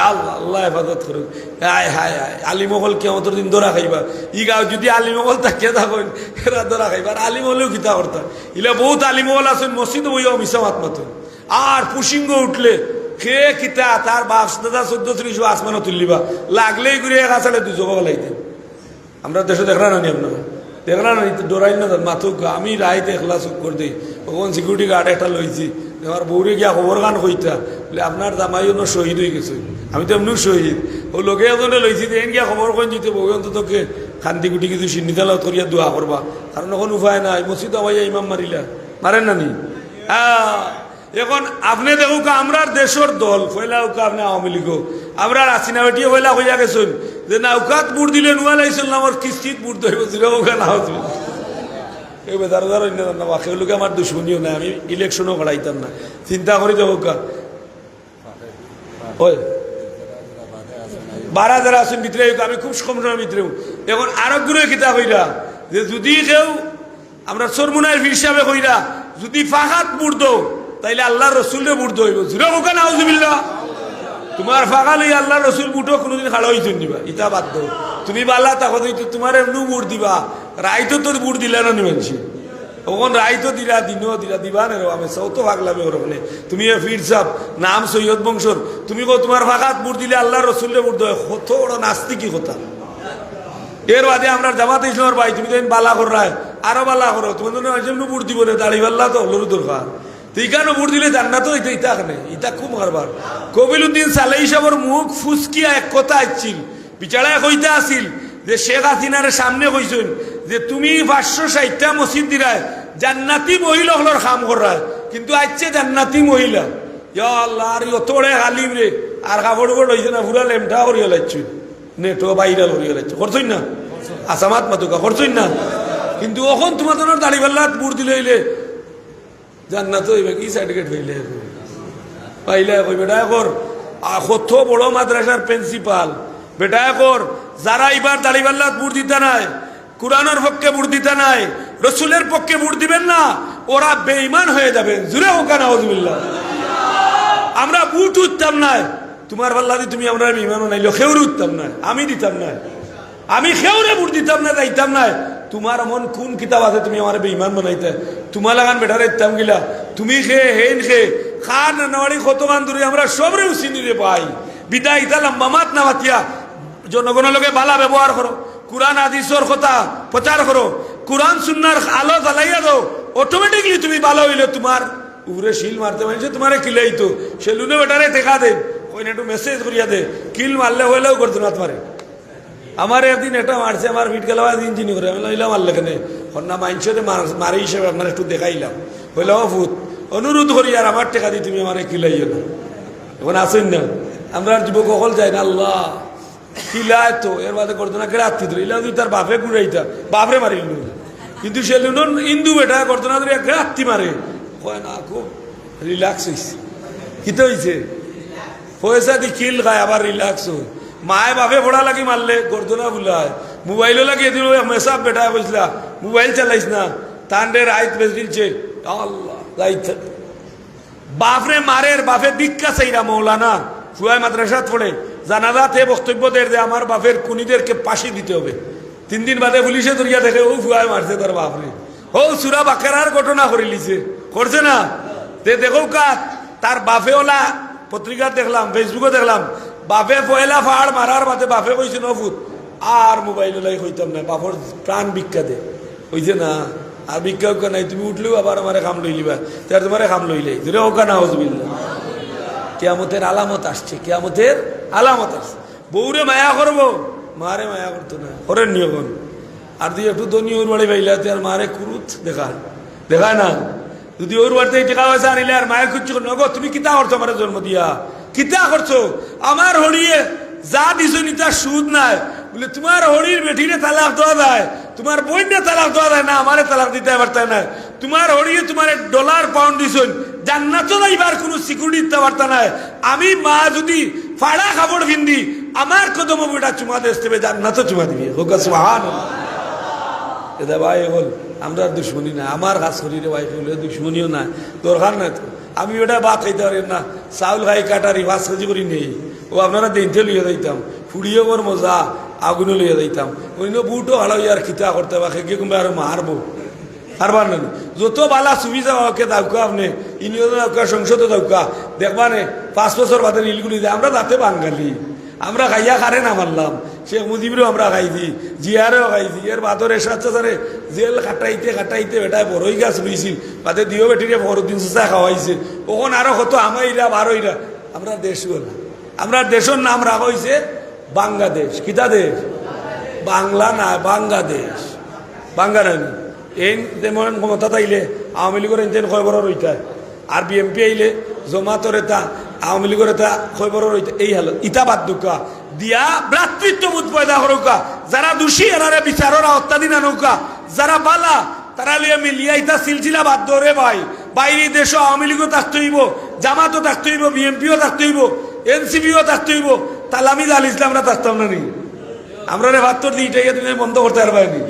আল্লাহ আল্লাহ হেফাজত করুক। হায় হায় হায় আলিমহল কেমতর দিন দৌড়া খাইবা ই গাঁও যদি আলিমহল তাকিয়ে থাকেন এরা দৌড়া খাইবা আর আলিমহলেও গীতা করতাম ইলা বহুত আলিমহল আছেন মসজিদ বইয়াও মিশা মাত মাত আর পুশিঙ্গ উঠলে খে কিতা তার বাপ দাদা 14 আসমানও তুললিবা লাগলেই ঘুরে এক আসালে 2 জগা লাইতেন। আমরা দেশে দেখরা নানি আপনারা দেখরা নানি ডরাই না মাথুক আমি রাইতে এখলা চুপ করে দিই ওখান সিকিউরিটি গার্ড একটা লইছি আমার বউরে গিয়া খবর গান কইতা বলে আপনার জামাইও না শহীদ হয়ে গেছে আমি তো এমনি শহীদ ও লোকে এজনে লইছি দেন গিয়া খবর কইন যেতে বউ অন্ততকে খান্তি গুটি কিছু সিন্নিতালত করিয়া দোয়া করবা কারণ এখন উপায় নাই মসজিদ আমাইয়া ইমাম মারিলা মারেন নানি। এখন আপনি দেখুক আমরার দেশের দল ফয়লা উকা আপনি আওয়ামী লীগ আমরা আসিনা বেটিয়ে ফয়লা হইয়া গেছেন যে নৌকাত বুট দিলে নুয়ালাইছিল আমার কিস্তিত বুট ধরব জিরোকা না হতো এই বেদারদার না সেগুলোকে আমার দুশ্মনীও নাই আমি ইলেকশনও করাইতাম না চিন্তা করি দেবো কা ওই 12 যারা আছেন ভিতরে আমি খুব কম সময়ের ভিতরে এখন আরো গুলো কিতাব হইরা যে যদি কেউ আমরা সরমুনার হিসাবে কইরা যদি ফাহাত বুট দো তাইলে আল্লাহ রসুলের বুট দইব জুড়ে হোকা নাউজুবিল্লাহ তোমার ফাঁকা লই আল্লাহ রসুল বুটও কোনোদিন খাড়া হইতেন দিবা ইটা বাদ দাও তুমি বাল্লা তখন তোমার এমনি বুট দিবা রাইতো তোর বুট দিলে না নিবেনছি ওখান রাইতো দিলা দিনও দিলা দিবা না আমি সৌতো ভাগলামে ওখানে তুমি ফির সাহ নাম সৈয়দ বংশর তুমি কো তোমার ফাঁকাত বুট দিলে আল্লাহ রসুলের বুট দেয় কত বড় নাস্তিকি কথা। এর বাদে আমরা জামাত ইসলামের ভাই তুমি তো বালা কর রায় আরো বালা করো তোমাদের বুট দিব না দাড়ি পাল্লা তো হলোর দরকার ইকানো বুট দিলে জান্নাত হইতে ইতা নেই ইতা খুব কারবার। কবিলউদ্দিন সালেহি সাহেবের মুখ ফুসকিয়া এক কথা আসছিল বিচারা কইতা আসিল যে শেখ হাসিনার সামনে কইছেন যে তুমি 560টা মসজিদ দিরায় জান্নাতি মহিলা হলোর কাম করায়, কিন্তু আজকে জান্নাতি মহিলা ইয়া আল্লাহ আর অত বড় আলিম রে আর কাপড় উপর হইছে না পুরা লেমটা করিয়া লাইছুন, নেটো ভাইরাল করিয়া লাইছ করছই না, আসামাত মাতুকা করছই না। কিন্তু এখন তোমাদের দাড়িপাল্লাত বুড় দিলে হইলে জান্নাত হইবে কি সার্টিফিকেট হইলে পাইলে কই বেটা কর কত বড় মাদ্রাসার প্রিন্সিপাল বেটা কর, যারা এবার দাড়িপাল্লাত বুড় দিতে নাই, কুরআনের পক্ষে বুড় দিতে নাই, রসুলের পক্ষে বুড় দিবেন না, ওরা বেঈমান হয়ে যাবেন। জুড়ে হোক না আউযুবিল্লাহ। আমরা বুট উঠতাম না, তোমার পাল্লা দিয়ে তুমি আমরা বেঈমান বানাইলো, খেউরে উঠতাম না, আমি দিতাম না, আমি খেউরে বুট দিতাম না, যাইতাম না। তোমার মন কোন কিতাব আছে তুমি আমার বেঈমান বানাইতে? তোমার লাগান বেটারে ইতাম গিলা, তুমি খে হেন খে খান নাওয়ারি কত গান দূরে আমরা সবরে উচিনি রে পাই। বিদায় ইতা লম্বা মাত না মাতিয়া জনগণের লগে বালা ব্যবহার করো, কুরআন হাদিসের কথা প্রচার করো, কুরআন সুন্নাহর আলো জ্বালাইয়া দাও, অটোমেটিকলি তুমি ভালো হইলে তোমার উপরে শিল মারতে পারছে তোমারে কিলাইতো সেলুনে বেটারে দেখা দে, কই না একটু মেসেজ করিয়া দে, কিল মারলে হইলেও করতো না তোমারে। আমার একদিন এটা মারছে, আমার ভিট গেল ইঞ্জিনি করে, আমি লাইলাম মারলে কেন কন্যা মাইনসরে মারি হিসেবে আপনার একটু দেখাইলাম, হইলে ফুত অনুরোধ করি আর আমার টেকা দিয়ে তুমি আমার কিলাইও না। এখন আসেন না আমরা যুবক সকল যাই না, আল্লাহ কিলায় তো এর বাদে করতো না রাত্রি ধরে ইলাম তুই তার বাপে ঘুরাইতা বাপরে মারিল, কিন্তু সে লুন ইন্দু বেটা করতো না ধরে রাত্রি মারে, হয় না খুব রিল্যাক্স হয়েছে। কিতে হয়েছে পয়সা দি কিল খায় আবার রিল্যাক্স হয়। মায়ে বাপে পড়া লাগি মারলে করতো না বুলায়, মোবাইলও লাগিয়ে দিল মেসাব বেটা বসলা মোবাইল চালাইস না, তান্ডে রাইত বেশ দিলছে আল্লাহ রাইত বাপরে মারের বাপে ভিক্ষা চাইরা মৌলানা ফুয়াই মাদ্রাসাত পড়ে জানাজাতে বক্তব্য দেয় যে আমার বাপের কুনিদেরকে ফাঁসি দিতে হবে। 3 দিন বাদে পুলিশে ধরিয়া দেখে ও ফুয়াই মারছে তার বাপরে, ও সুরা বাকেরার ঘটনা করে লিছে করছে না। তে দেখো কাত তার বাপে ওলা পত্রিকা দেখলাম, ফেসবুকে দেখলাম, বাপে পয়লা ফাড় মারার বাদে বাপে কইছে নফুত আর মোবাইল ওলাই হইতাম না, বাপর প্রাণ ভিক্ষা দে হইছে না, আর ভিক্ষা ওকা নাই, তুমি উঠলেও আবার আমারে খাম লইলিবা, তার তোমারে খাম লইলে ধরে ওকা না হজবিল্লা। কিয়ামতের আলামত আসছে, কিয়ামতের আলামত আসছে। বউরে মায়া করবো, মারে মায়া করতো না, করেন নিয়ন। আর তুই একটু ধনী ওর বাড়ি পাইলে আর মারে কুরুত দেখায় না, যদি ওর বাড়িতে টাকা পয়সা আনিলে আর মায়ের খুঁজছো নগো তুমি কিতা করছো আমার জন্ম দিয়া, কিতা করছো আমার হরিয়ে যা দিছো নিতা সুদ নাই বলে তোমার হরির বেঠিরে তালাক দেওয়া যায়, তোমার বোনরে তালাক দেওয়া যায় না, আমারে তালাক দিতে পারতাম না, তোমার হরিয়ে তোমার ডলার পাউন্ড দিছুন জান্নাতও যাইবার কোনো সিকিউরিটি দিতে পারতাম না। আমি মা যদি ফাড়া কাপড় কিনদি আমার কদম বেটা চুমা দেবে জান্নাতও চুমা দিবি, হোক সুবহানাল্লাহ। এটা ভাই হল আমরা দুশ্মনী না, আমার কাজ করি রে ভাই হলে দুশ্মনীও না, দরকার নাই তো। আমি ওটা ভাত খাইতে পারি না, চাউল খাই কাটারি 5 কেজি করি নেই, ও আপনারা দিনতে লইয়া যাইতাম, ফুড়িও বর মজা আগুনে লইয়া যাইতাম, অন্য বুটও হাড়াই আর খিতা করতে বা খেয়ে কমবে আর মারবো হারবার না। যত বালা সুবিধা ওকে দাউকা আপনি ইনিও দাউকা সংসদে দাউকা দেখবা নে 5 বছর বাদে নীলগুলি দেয়। আমরা তাতে বাঙালি, আমরা খাইয়া খারে না মারলাম, শেখ মুজিবরেও আমরা খাইছি, জিয়ারেও খাইছি, এর বাদর এসারে জেল কাটাইতে কাটাইতে বেটায় বড়ই গাছ রুইছিল, বাদে দিও বেটিরে ফরুদ্দিন চা খাওয়াইছে, ওখান আরো কত আমাইরা বারোইরা। আমরা দেশ বলে আমরা দেশের নাম রাখা হয়েছে বাংলাদেশ। কিতা দেশ? বাংলা না, বাংলাদেশ। বাংলাদেশ এই যেমন ক্ষমতা তাইলে আওয়ামী লীগের এনজেন খবর রইতা, আর বিএমপি আইলে জমাতর এটা আওয়ামী লীগের এটা খবর রইতা, এই হালত ইটা বাদ দুকা দিয়া ভ্রাতৃত্ববোধ পয়দা করুকা, যারা দোষী এরারে বিচারের অত্যাধীন আনুকা, যারা বালা তারা লিয়ে মিলিয়া ইটা সিলসিলা বাদ ধরে ভাই। বাইরে দেশ আওয়ামী লীগও থাকতে হইব, জামাতও থাকতে হইব, বিএমপিও থাকতে হইব, এনসিপিও থাকতে হইব, তালামিদ আল ইসলামরা থাকতাম না নি। আমরা রে ভাত্তর দিইটাকে তুমি বন্ধ করতে পারবানি,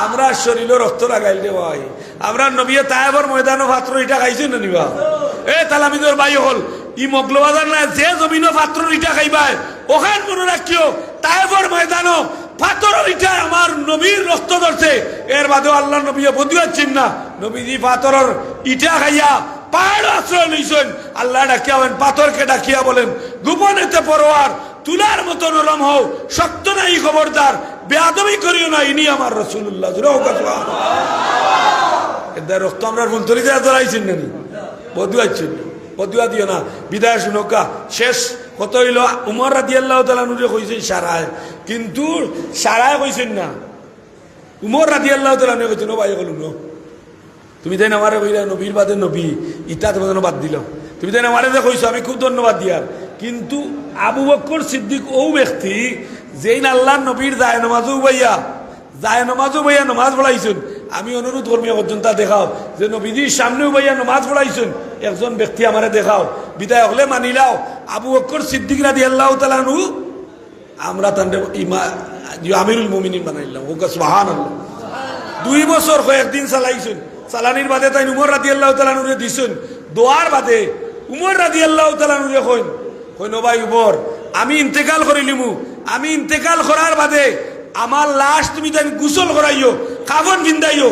আমরা শরীর রক্ত লাগাইল রে ভাই। আমরা নবিয়া তায়েবর ময়দানও পাত্র ইটা খাইছি না নিবা, এ তালামিদর ভাই হল ই মগলবাজার না যে জমিনও পাত্র ইটা খাইবাই ওখান মনে রাখিও তায়েবর ময়দানও পাথর ইটা আমার নবীর রক্ত ধরছে। এর বাদেও আল্লাহ নবী বদুয়াচ্ছেন না, নবীজি পাথরের ইটা খাইয়া পাহাড় আশ্রয় লইছেন। আল্লাহ ডাকিয়া বলেন, পাথরকে ডাকিয়া বলেন গোপনেতে পরোয়ার তুলার মতো নরম হও, শক্ত নাই খবরদার, বেয়াদবি করিও না, ইনি আমার রাসূলুল্লাহ। এদের রক্ত আমরা ফুলতলি ধরাইছেন না, বদুয়াচ্ছেন, বদুয়া দিও না। বিদায় শুনকা শেষ কত হইল উমর রাদিয়াল্লাহু তাআলা নুরে কইছেন সারায়, কিন্তু সারায় কইছেন না, উমর রাদিয়াল্লাহু তাআলা নুরে কইছেন ও ভাই বলুন তুমি তাই আমারে কইলা নবীর বাদে নবী ইটা তোমাদের বাদ দিল, তুমি তাই আমারে যে কইছো আমি খুব ধন্যবাদ দিয়ার। কিন্তু আবু বকর সিদ্দিক ও ব্যক্তি যেই আল্লাহর নবীর যায় নামাজও ভাইয়া নমাজ পড়াইছেন, আমি অনুরোধ কর্মী পর্যন্ত দেখাও যে নবীজির সামনেও ভাইয়া নমাজ পড়াইছেন একজন ব্যক্তি আমারে দেখাও, বিদায় হলে মানিলাও আবু বকর সিদ্দিক রাদিয়াল্লাহু তাআলা আনহু আমরা তান্ডে আমিরুল মুমিনিন বানাইলাম। ওকে সুবহানাল্লাহ। 2 বছর কয়েকদিন চালাইছেন, চালানির বাদে তাই উমর রাদিয়াল্লাহু তাআলা আনহুরে দিছেন, দোয়ার বাদে উমর রাদিয়াল্লাহু তাআলা আনহুরে কইন ও ভাই উমর আমি ইন্তেকাল করিলিমু, আমি ইন্তেকাল করার বাদে আমার লাশ তুমি তাই গোসল করাইও, কাফন বিন্দাইও,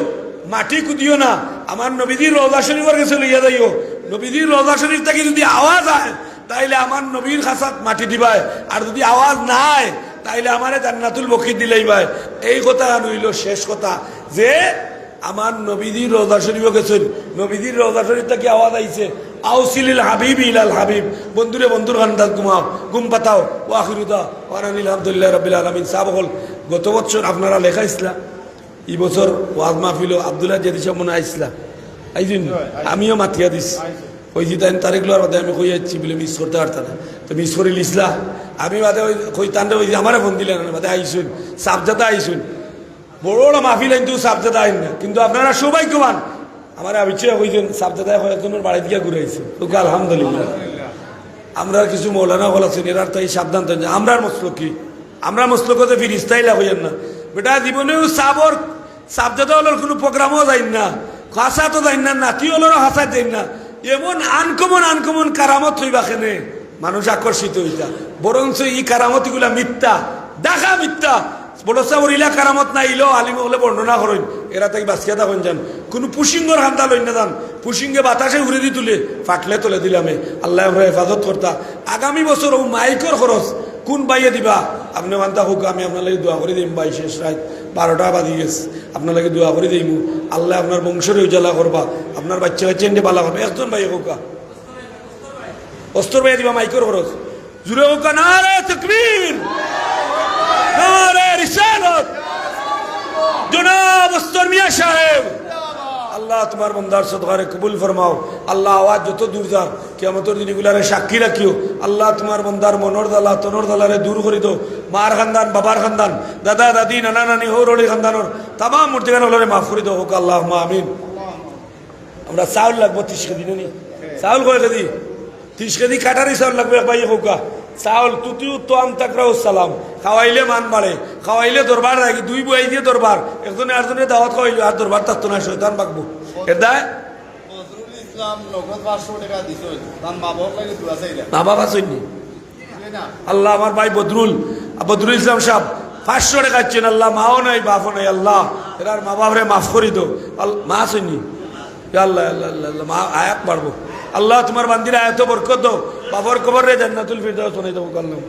মাটি কুদিও না, আমার নবীজির রওজা শরীফের কাছে লইয়া যাইও, নবীজির রওজা শরীফ থেকে যদি আওয়াজ হয় তাইলে আমার নবীর খাসাত মাটি দিবাই, আর যদি আওয়াজ না হয় তাইলে আমারে জান্নাতুল বকি দিলেই ভাই। এই কথা হইল শেষ কথা যে আমার নবীজির রওজা শরীফে গেছেন, নবীজির রওজা শরীফ থেকে আওয়াজ আইছে আউসিলিল হাবিব ইলাল হাবিব, বন্ধুরে বন্ধুর গান্দার ঘুমাও ঘুম পাতাও ওয়াখিরুদা ওয়ানানিল আলহামদুলিল্লাহ রাব্বিল আলামিন। সাহাব হল গত বছর আপনারা লেখা ইসলাম, এই বছর ওয়াজ মাহফিল আব্দুল্লাহ জেদি সাহেব মনে আইসলা আইজুন, আমিও মাতিয়া দিস ওই যে তাই তারিখ লোয়ার বাদে আমি কই যাচ্ছি বলে মিস করতে পারতাম না, তো মিস করে লিসলা আমি বাদে ওই কই তান্ডে ওই যে আমারে ফোন দিলেন বাদে আইসুন সাবজাদা আইসুন, বড় বড় মাহফিল কিন্তু সাবজাদা আইন না, কিন্তু আপনারা সৌভাগ্যবান আমার আবিচ্ছে কইছেন সাবজাদায় কয়েকজনের বাড়ি দিকে ঘুরে আইছে ওকে আলহামদুলিল্লাহ। আমরা কিছু মৌলানা বল আছেন এরার তাই সাবধান থাকেন, আমরার মসলক কি আমরা মসলকতে ফিরিস্তাইলা হইয়েন না বেটা, জীবনেও সাবর সাবজাদা হলোর কোনো প্রোগ্রামও যাই না, হাসা তো যাই না, নাতি হলোরও হাসা যাই না, এমন আনকমন কারামত হইবা কেনে মানুষ আকর্ষিত হইতা, বরঞ্চ এই কারামত গুলা মিথ্যা দেখা মিথ্যা, বড় সাবরিলা কারামত না ইলো আলিম হলে বর্ণনা করেন, এরা তাই বাসকিয়া থাকেন যান, কোনো পুশিঙ্গর হান্তা লই না যান, পুশিঙ্গে বাতাসে উড়ে দি তুলে ফাটলে তুলে দিলামে, আল্লাহ আমরা হেফাজত করতা। আগামী বছর ও মাইকর খরচ কোন বাইয়ে দিবা আপনি মানতা হোক, আমি আপনার লাগে দোয়া করে দিম, ভাই শেষ রাত 12টা বাজি গেছে, আপনার লাগে দোয়া করে দিমু, আল্লাহ আপনার বংশের উজালা করবা, আপনার বাচ্চা কাচ্চা এনে বালা করবা, একজন ভাই হোক অস্তর বাইয়ে দিবা মাইকর খরচ জুড়ে হোক, নারে তাকবীর নারে রিসালাত জনাব অস্তর মিয়া সাহেব। আল্লাহ তোমার বন্দার সদকারে কবুল ফরমাও, আল্লাহ আওয়াজ যত দূর যার কিয়ামতের দিনগুলারে সাক্ষী রাখিও, আল্লাহ তোমার বন্দার মনোর দালা তনোর দালারে দূর করে দো, মার খানদান বাবার খানদান দাদা দাদি নানা নানি হৌরড়ি খানদানোর তাম মূর্তিগান হলরে মাফ করে দো হোক আল্লাহ আমিন। আমরা চাউল লাগবো 30 কেজি নি, চাউল কয় কেজি 30 কেজি কাটারি চাউল লাগবে ভাই হোকা, চাউল তুতিউ তো আম তাকরাউ সালাম, খাওয়াইলে মান বাড়ে, খাওয়াইলে দরবার রাখি, 2 বই দিয়ে দরবার, একজনে আরেকজনের দাওয়াত খাওয়াইলো আর দরবার থাকতো না, শয়তান বাকবো এদায় ইসলাম নগদ 500 টাকা দিছো, তার মা বাবা লাগে দোয়া চাইলা, মা বাবা শুননি আল্লাহ আমার ভাই বদরুল ইসলাম সাহেব 500 টাকা দিচ্ছেন, আল্লাহ মাও নাই বাপও নাই, আল্লাহ এরার মা বাপরে মাফ করি দো, মা শুননি আল্লাহ আল্লাহ আল্লাহ মা আয়াত বাড়বো, আল্লাহ তোমার বান্দিরা এত বরকত দাও, বাবার কবর রে জান্নাতুল ফিরদাউস বানাই দাও আল্লাহ।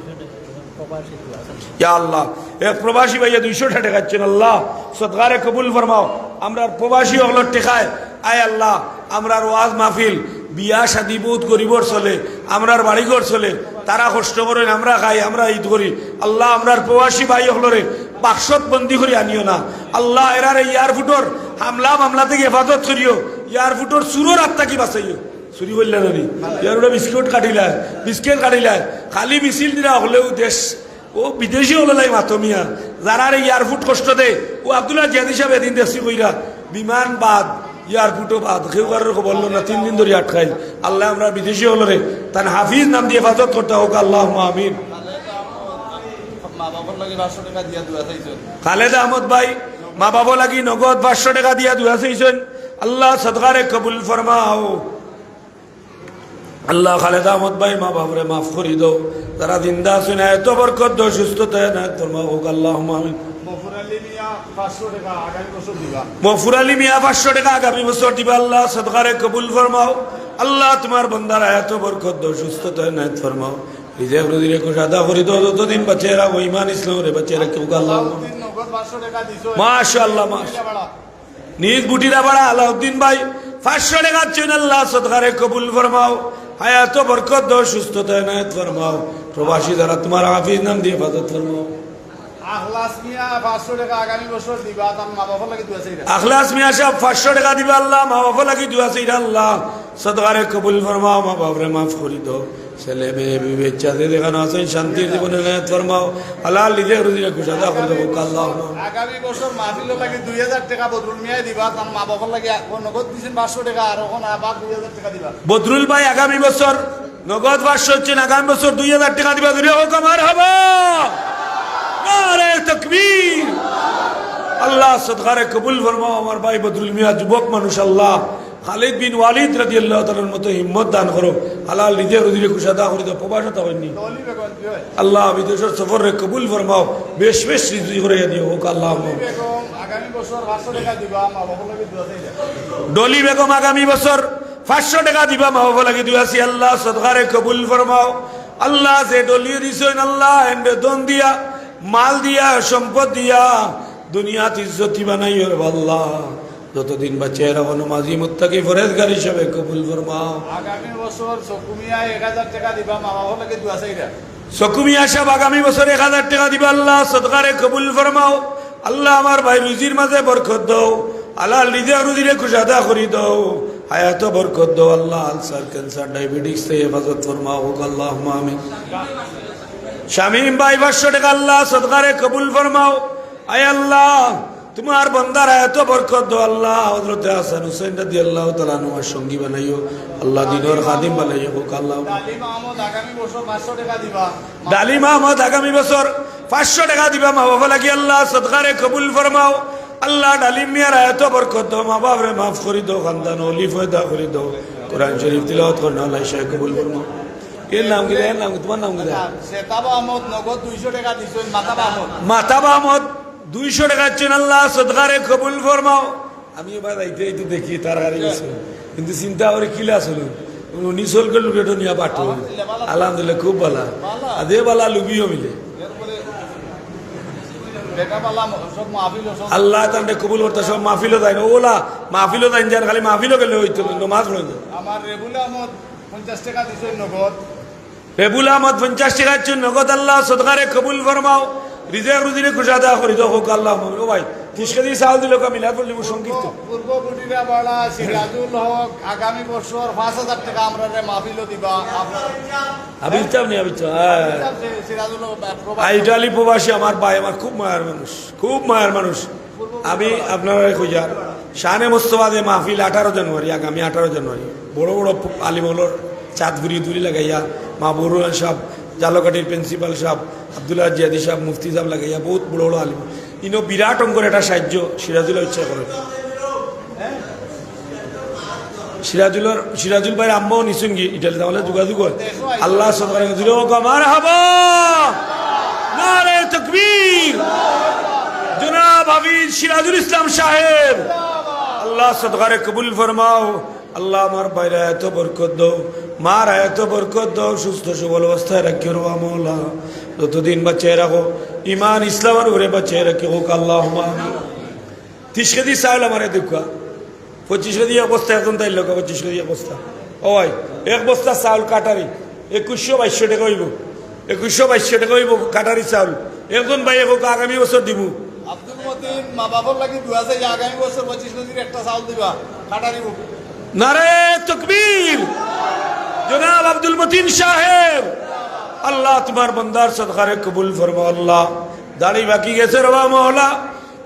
ইয়া আল্লাহ এক প্রবাসী ভাইয়া 200 টাকা দিচ্ছেন, আল্লাহ সদকারে কবুল ফরমাও, আমরা প্রবাসী হলো টেকায় আয় আল্লাহ, আমরার ওয়াজ মাহফিল বিয়া শাদী বহুত গরিবর চলে, আমরার বাড়িঘর চলে, তারা কষ্ট করেন আমরা খাই আমরা ঈদ করি, আল্লাহ আমরার প্রবাসী ভাই হলরে বাক্সত বন্দি করে আনিও না, আল্লাহ এরার এয়ারফুটর হামলা মামলা থেকে হেফাজত করিও, এয়ারফুটর চুরোর আত্মা কি বাঁচাইও, চুরি করলে নানি ইয়ার বিস্কুট কাটিলায় খালি মিছিল দিলা হলেও দেশ ও বিদেশি হলে লাই মাতমিয়া যারা এয়ারফুট কষ্ট দে, ও আব্দুল্লাহ জিয়াদি সাহেব এদিন দেখছি কইরা বিমান বাদ এয়ারফুটও বাদ, কেউ কারোর বললো না 3 দিন ধরে আটকাইল, আল্লাহ আমরা বিদেশি হলো রে তার হাফিজ নাম দিয়ে হেফাজত করতে হোক আল্লাহ আমিন। খালেদা আহমদ ভাই মা বাবা লাগি নগদ 500 টাকা দিয়া দোয়া চাইছেন, আল্লাহ সদকারে কবুল ফরমাও, আল্লাহ খালেদা আহমদ ভাই মা বাবরে মাফ করি দো, তারা জিন্দা আছেন এত বরকত দো সুস্থতা না ফরমাও হোক আল্লাহ আমিন। মফুর আলী মিয়া 500 টাকা আগামী বছর দিবা, আল্লাহ সদকারে কবুল ফরমাও, আল্লাহ তোমার বন্দারা এত বরকত দো সুস্থতা না ফরমাও, রিজেক রুজিরে কোষ আদা করি দো, যতদিন বাচ্চারা ও ইমান ইসলাম রে বাচ্চারা কেউ আল্লাহ মাশাআল্লাহ মাশাআল্লাহ। নিজ বুটিরা বাড়া আলাউদ্দিন ভাই 500 টাকা দিচ্ছেন, আল্লাহ সদকারে কবুল ফরমাও, হায়াত বরকত দো সুস্থতা নায়াত ফরমাও, প্রবাসী যারা তোমার হাফিজ নাম দিয়ে হেফাজত ফরমাও। আখলাস মিয়া 500 টাকা আগামী বছর দিবা, তার মা বাবার লাগি দোয়া চাইরা। আখলাস মিয়া সাহেব 500 টাকা দিবা আল্লাহ, মা বাবা লাগি দোয়া চাইরা আল্লাহ সদকারে কবুল ফরমাও, মা বাবারে মাফ করে দাও, ছেলে মেয়ে বিবি চাঁদে দেখানো আছে শান্তির জীবনে নেয়াত ফরমাও, হালাল রিজিক রুজিকে কুশাদা করে দেবো আল্লাহ। আগামী বছর মাহফিল লাগি 2000 টাকা বদরুল মিয়া দিবা, তার মা বাবার লাগি নগদ দিছেন 500 টাকা, আর এখন আবার 2000 টাকা দিবা। বদরুল ভাই আগামী বছর নগদ 500 হচ্ছেন, আগামী বছর 2000 টাকা দিবা, দূরে হোক আমার হবা। নারে তাকবীর। আল্লাহ সদকারে কবুল ফরমাও আমার ভাই বদরুল মিয়া, যুবক মানুষ, আল্লাহ খালিদ বিন ওয়ালিদ রাদিয়াল্লাহু তাআলার মতো হিম্মত দান করো, হালাল রিজিক রুজিকে কুশাদা করে দাও, প্রবাসতা হয়নি দলি বেগম কি হয়? আল্লাহ বিদেশের সফরে কবুল ফরমাও, বেশ বেশ রিজিক করে দিও হোক আল্লাহ। বেগম আগামী বছর 500 টাকা দিবা, মা বাবার লাগি দোয়া চাইরা। ডলি বেগম আগামী বছর 500 টাকা দিবা, মা বাবা লাগি দিয়াছি আল্লাহ সদকারে কবুল ফরমাও। আল্লাহ যে ডলি দিছেন আল্লাহ এন্ড দন দিয়া, মাল দিয়া, সম্পদ দিয়া দুনিয়াত ইজ্জতি বানাইও রে আল্লাহ। যতদিন বাঁচে রাখো নামাজি মুত্তাকি ফরেজগার হিসেবে কবুল ফরমাও। আগামী বছর চকুমিয়া 1000 টাকা দিবা, মা বাবার লাগি দোয়া চাইরা। সকুমিয়া সাহেব আগামী বছর 1000 টাকা দিবা আল্লাহ সদকারে কবুল ফরমাও। আল্লাহ আমার ভাই রুজির মাঝে বরকত দাও, হালাল রিজিক রুজিরে কুশাদা করি দাও, হায়াত বরকত দাও আল্লাহ। আলসার ক্যান্সার ডায়াবেটিস থেকে হেফাজত ফরমাও হোক আল্লাহুম্মা আমিন। শামীম ভাই 500 টাকা আল্লাহ সদকারে কবুল ফরমাও। আয় আল্লাহ তোমার বান্দার এত বরকত দাও আল্লাহ। হযরত হাসান হুসাইন রাদিয়াল্লাহু তাআলা আনহুর সঙ্গী বানাইও আল্লাহ, দিনের খাদিম বানাইও হোক আল্লাহ। ডালিম আহমদ আগামী বছর 500 টাকা দিবা। ডালিম আহমদ আগামী বছর 500 টাকা দিবা, মা বাবা লাগি আল্লাহ সদকারে কবুল ফরমাও। আল্লাহ ডালিম মিয়ার এত বরকত দাও, মা বাবারে মাফ করে দাও, খানদান ওলি ফয়দা করে দাও, কোরআন শরীফ তিলাওয়াত করনা আল্লাহ শাহ কবুল ফরমাও। এর নাম কি, এর নাম কি, তোমার নাম কি? সেতাব আহমদ নগদ 200 টাকা দিছেন। মাতাব আহমদ, মাতাব আহমদ 200 টাকা দিচ্ছেন আল্লাহ সদকারে কবুল ফরমাও। আমি এবার এইতে দেখি তার গাড়ি গেছে, কিন্তু চিন্তা করে কিলা আসল উনি চলকে লুকেটো নিয়ে পাঠো আলহামদুলিল্লাহ খুব ভালা, আদে বালা লুবিও মিলে আল্লাহ তান্ডে কবুল করতে সব মাহফিলও দেয় না, ওলা মাহফিলও দেয় যার খালি মাহফিলও গেলে হইতো নমাজ পড়ে। আমার রেবুল আহমদ 50 টাকা দিছেন নগদ। রেবুল আহমদ 50 টাকা দিচ্ছেন নগদ আল্লাহ সদকারে কবুল ফরমাও, রিজিক রুজিরে কুশাদা করে দাও হোক আল্লাহ। ও ভাই 30 কেজি চাউল দিল মিলা করলি সংক্ষিপ্ত। পূর্ব বুটিরা বাড়া সিরাজুল হক আগামী বছর 5000 টাকা আমরা মাহফিলও দিবা। আবিচাম নি আবিচাম সিরাজুল হক ইটালি প্রবাসী আমার ভাই, আমার খুব মায়ের মানুষ, খুব মায়ের মানুষ। আমি আপনারা খুঁজার শানে মোস্তফাদে মাহফিল 18 জানুয়ারি, আগামী 18 জানুয়ারি বড় বড় আলিমলর চাঁদ ঘুরি দুরি লাগাইয়া, মা বরুল সাহেব জালকাটির প্রিন্সিপাল সাহেব, আব্দুল্লাহ জিয়াদি সাহেব, মুফতি সাহেব লাগাইয়া বহুত বড় বড় আলিম, ইনো বিরাট অঙ্কর একটা সাহায্য সিরাজুল ইচ্ছা করে। সিরাজুল ভাই আম্মাও নিশুন গি ইটালি তাহলে যোগাযোগ হয় আল্লাহ সদকারে দিল আমার হাবা। নারে তাকবীর। জনাব হাফিজ সিরাজুল ইসলাম সাহেব আল্লাহ সদকারে কবুল ফরমাও। আল্লাহ আমার বাইরে এত বরকত দাও, মার এত বরকত দাও, সুস্থ সবল অবস্থায় রাখি রবা মৌলা, যতদিন বাঁচিয়ে রাখো ইমান ইসলামের উপরে বাঁচিয়ে রাখি হোক আল্লাহুম্মা আমিন। 30 কেজি চাউল আমার দেখা 25 কেজি অবস্থা, এখন তাই লোক 25 কেজি অবস্থা। ও ভাই এক বস্তা চাউল কাটারি 2100-2200 টাকা হইব, 2100-2200 টাকা হইব কাটারি চাউল। একজন ভাই হোক আগামী বছর দিব। আব্দুল মতিন মা বাবার লাগি দোয়া চাই, আগামী বছর 25 কেজির একটা চাউল দিবা কাটারি। নারে তাকবীর। জনাব আব্দুল মতিন সাহেব আল্লাহ তোমার বন্দার সদকারে কবুল ফরমাও। আল্লাহ দাড়ি বাকি গেছে রবা মওলা,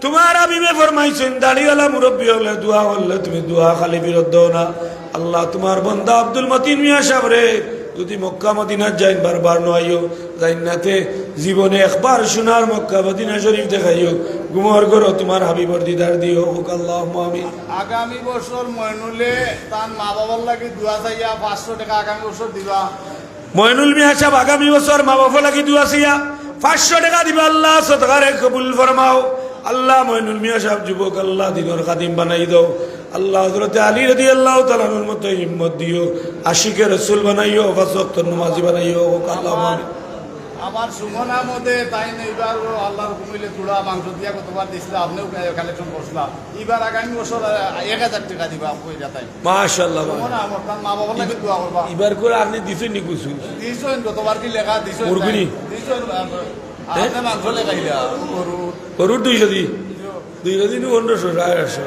তোমার আবিবে ফরমাইছেন দাড়িওয়ালা মুরব্বী হলে দোয়া করলে তুমি দোয়া খালি বিরত দাও না। আল্লাহ তোমার বন্দা আব্দুল মতিন মিয়া সাহেব রে যদি মক্কা মদিনার যাইন বারবার নয়ও যাইনাতে জীবনে একবার সোনার মক্কা মদিনা শরীফ দেখাইও, গুমর করো তোমার হাবিবর দিদার দিও হোক আল্লাহুম্মা আমিন। আগামী বছর মইনুলে তার মা বাবার লাগি দোয়া চাইয়া 500 টাকা আগামী বছর দিবা। মইনুল মিয়া সাহেব আগামী বছর মা বাবা লাগি দোয়া চাইয়া 500 টাকা দিবা আল্লাহ সদকারে কবুল ফরমাও। আল্লাহ মইনুল মিয়া সাহেব যুবক আল্লাহ দিনের খাদিম বানাই দাও। আল্লাহ হযরত আলী রাদিয়াল্লাহু তাআলা আনহুর মতো হিম্মত দিও, আশিকে রাসূল বানাইও, 5 ওয়াক্ত নামাজি বানাইও হোক আল্লাহুম্মা আমিন। আমার সুমনা মধ্যে তাই না এবার আল্লাহর হুকুমিলে চূড়া মাংস দিয়া কতবার দিছিল আপনিও কালেকশন করছিলাম এবার আগামী বছর 1000 টাকা দিবা কই যাতাই মাশাআল্লাহ সুমনা আমার তার মা বাবার লাগে দোয়া করবা এবার করে আপনি দিছেন নি কিছু দিছেন কতবার কি লেখা দিছেন মুরগি দিছেন আপনি মাংস লেখাইলা গরুর 200 দি 200 দিন 1500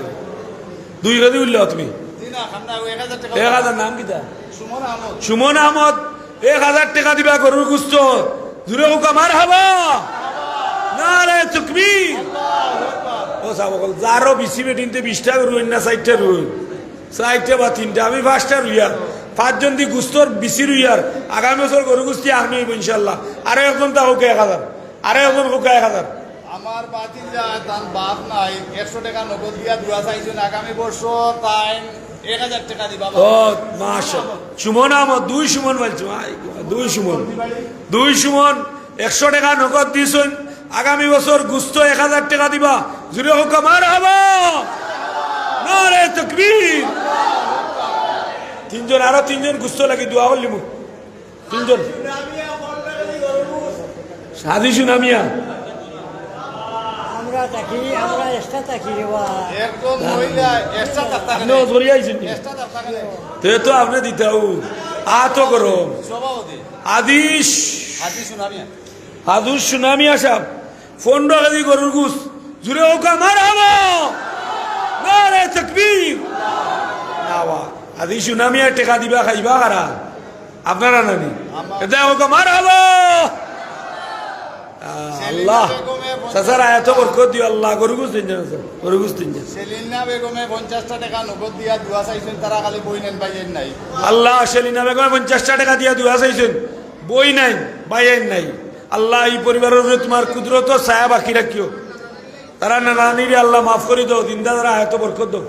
200 দি উল্লা তুমি দিনা খান্না 1000 টাকা 1000 নাম কিটা সুমনা আহমদ সুমন আহমদ 1000 টাকা দিবা গরুর গুস্ত জুরে হোক মারহাবা নারে তাকবীর ও সাবকল যারো বেশি বেটিনতে 20টা রুইন না 60টা রুইন 60টা বা 3টা আমি 5টা রুইয়ার 5 জন দি গুস্তর বেশি রুইয়ার আগামী বছর গরু গুস্তি আহমি হইব ইনশাআল্লাহ আরো একজন তা হোক 1000 আরো একজন হোক 1000 আমার বাতিল যায় তার বাপ নাই 100 টাকা নগদ দিয়া দুয়া চাইছেন আগামী বছর তাই 1000 টাকা দিবা ও মাশাআল্লাহ সুমন আহমদ 2 সুমন বলছো 2 সুমন 100 টাকা নগদ দিছেন আগামী বছর গুস্ত 1000 টাকা দিবা জুরে হোক মারহাবা নারে তাকবীর তিনজন আরো তিনজন গুস্ত লাগি দোয়া করলিমু তিনজন সাদি সুনামিয়া আমরা এক্সট্রা থাকি একদম মহিলা এক্সট্রা টাকা আপনি ধরে আইছেন এক্সট্রা টাকা তে তো আপনি দিতাও আতো করো সভাপতি আদিশ আজি সুনামিয়া আদুস সুনামিয়া সাহেব 15 কেজি গরুর গুস জুরে হোক মারহাবা নারে তাকবীর নাওয়া আদি সুনামিয়া টাকা দিবা খাইবা কারা আপনারা নানি এটা হোক মারহাবা আল্লাহ সাসার আয়াত বরকত দিও আল্লাহ গরু গুস তিনজন আছে গরু গুস তিনজন সেলিনা বেগমে 50 টাকা নগদ দিয়া দুয়া চাইছেন তারা খালি বই নেন বাইয়েন নাই আল্লাহ সেলিনা বেগম 50 টাকা দিয়া দুয়া চাইছেন বই নাই বাইয়েন নাই আল্লাহ এই পরিবারের তোমার কুদরত ছায়া বাকি রাখিও তারা নানিরে আল্লাহ মাফ করে দাও দিনদা তারা আয়াত বরকত দাও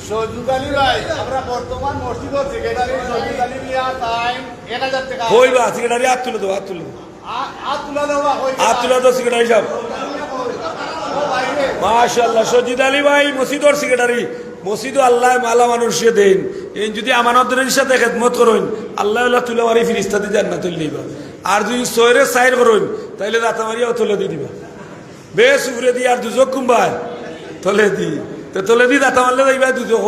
সজুদ আলী ভাই আমরা বর্তমান মসজিদের সেক্রেটারি সজুদ আলী মিয়া টাইম 1000 টাকা হইবা সেক্রেটারি হাত তুলে দাও হাত তুলে দাও হাত তুলা দেওয়া হাত তুলে দাও সেক্রেটারি সাহেব মাশাআল্লাহ সজিদ আলী ভাই মসজিদর সেক্রেটারি মসজিদ আল্লাহ মালা মানুষে দেন এই যদি আমানতের সাথে খেদমত করেন আল্লাহ আল্লাহ তুলে মারি ফিরিস্তাতে জান্নাতুল দিবা আর যদি সয়রে সাইর করেন তাইলে দাতা মারিয়া তুলে দিয়ে দিবা বেশ উড়ে দি আর দুজক কুম্বায় তলে দি তো তলে দি দাতা মারলে যাইবা দুজক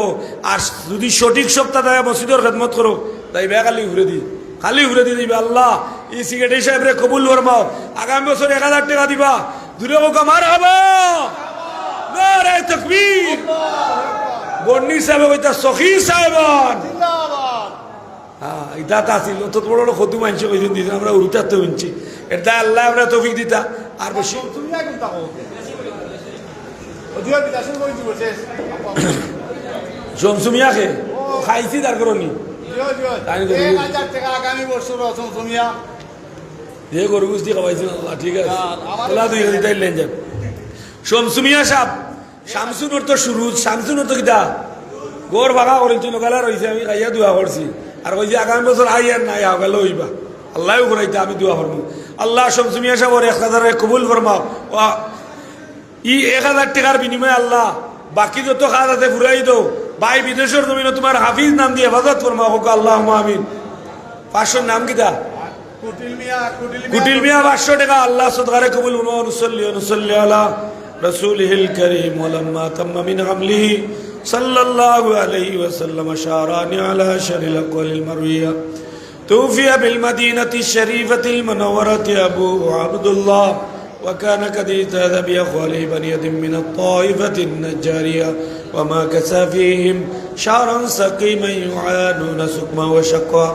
আর যদি সঠিক সপ্তাহ দেয় মসজিদর খেদমত করো তাইবা খালি উড়ে দি দিবা আল্লাহ এই সেক্রেটারি সাহেবরে কবুল ফরমাও আগামী বছর 1000 টাকা দিবা দূরে হোক মারহাবা নারে তাকবীর বন্নি সাহেব ওইটা সখী সাহেবান হ্যাঁ এটা তা ছিল তো বড় বড় খতু মানছে ওই দিন দিয়েছেন আমরা উড়িতাতে উনছি এটা আল্লাহ আমরা তৌফিক দিতা আর বেশি জমসুমিয়া খে খাইছি তার করনি আগামী বছর জমিয়া যে গরু গুস্তি খাওয়াইছেন আল্লাহ ঠিক আছে আল্লাহ দুই দিতাই লেন যান শমসুমিয়া সাহেব শামসুনর তো শুরু শামসুনর তো কিতা গোর ভাগা করেছিল গেলা রয়েছে আমি খাইয়া দোয়া করছি আর ওই যে আগামী বছর আইয়ার নাই গেল হইবা আল্লাহ ঘুরাইতে আমি দোয়া করবো আল্লাহ শমসুমিয়া সাহেব 1000 কবুল ফরমাও ই 1000 টাকার বিনিময়ে আল্লাহ বাকি যত খাত আছে ফুরাই দো ভাই বিদেশের জমিনে তোমার হাফিজ নাম দিয়ে হেফাজত ফরমাও হোক আল্লাহ আমিন 500 নাম কিতা কুটিল মিয়া 500 টাকা আল্লাহ সদকারে কবুল ফরমাও নুসাল্লি আলা رسوله الكريم ولما تم من حمله صلى الله عليه وسلم شعران على شر الأقوال المروية توفي بالمدينة الشريفة المنورة أبوه عبد الله وكان قد اجتهد بأخواله بني يد من الطائفة النجارية وما كسى فيهم شعرا سقيما يعانون سقما وشقا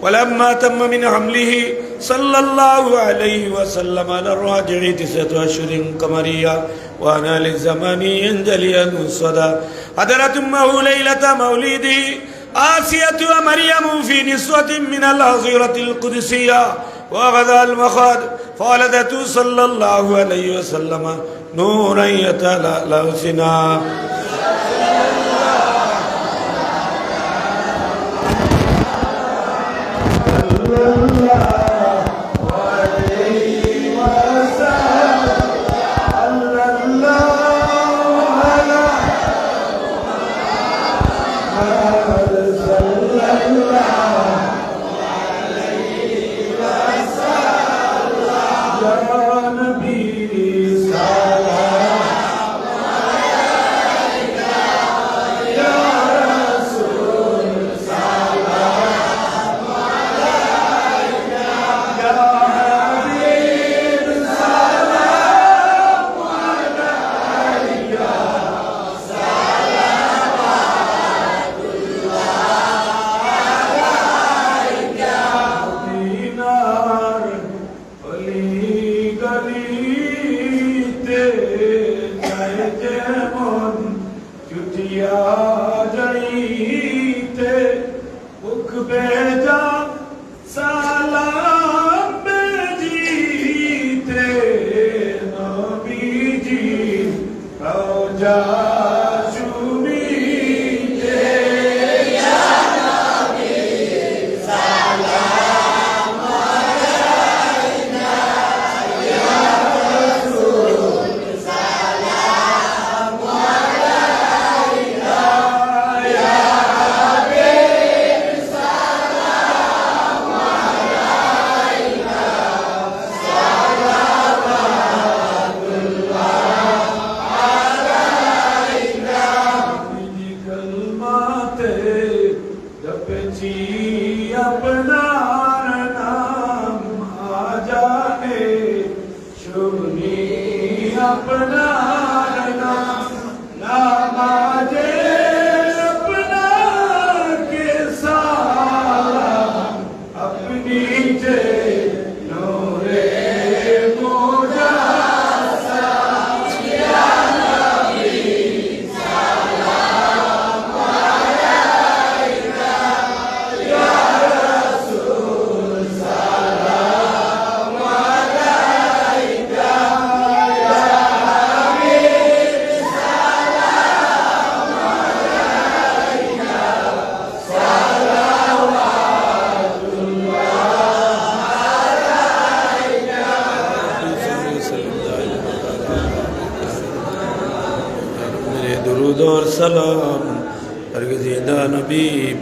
ولما تم من حمله صلى الله عليه وسلم على الراجع 9 أشهر قمرية وأنا للزمان ينجلي الصدى حضرت أمه ليلة مولده آسية ومريم في نسوة من الحظيرة القدسية وغدا المخاض فولدته صلى الله عليه وسلم نورا يتلألأ سنا Allah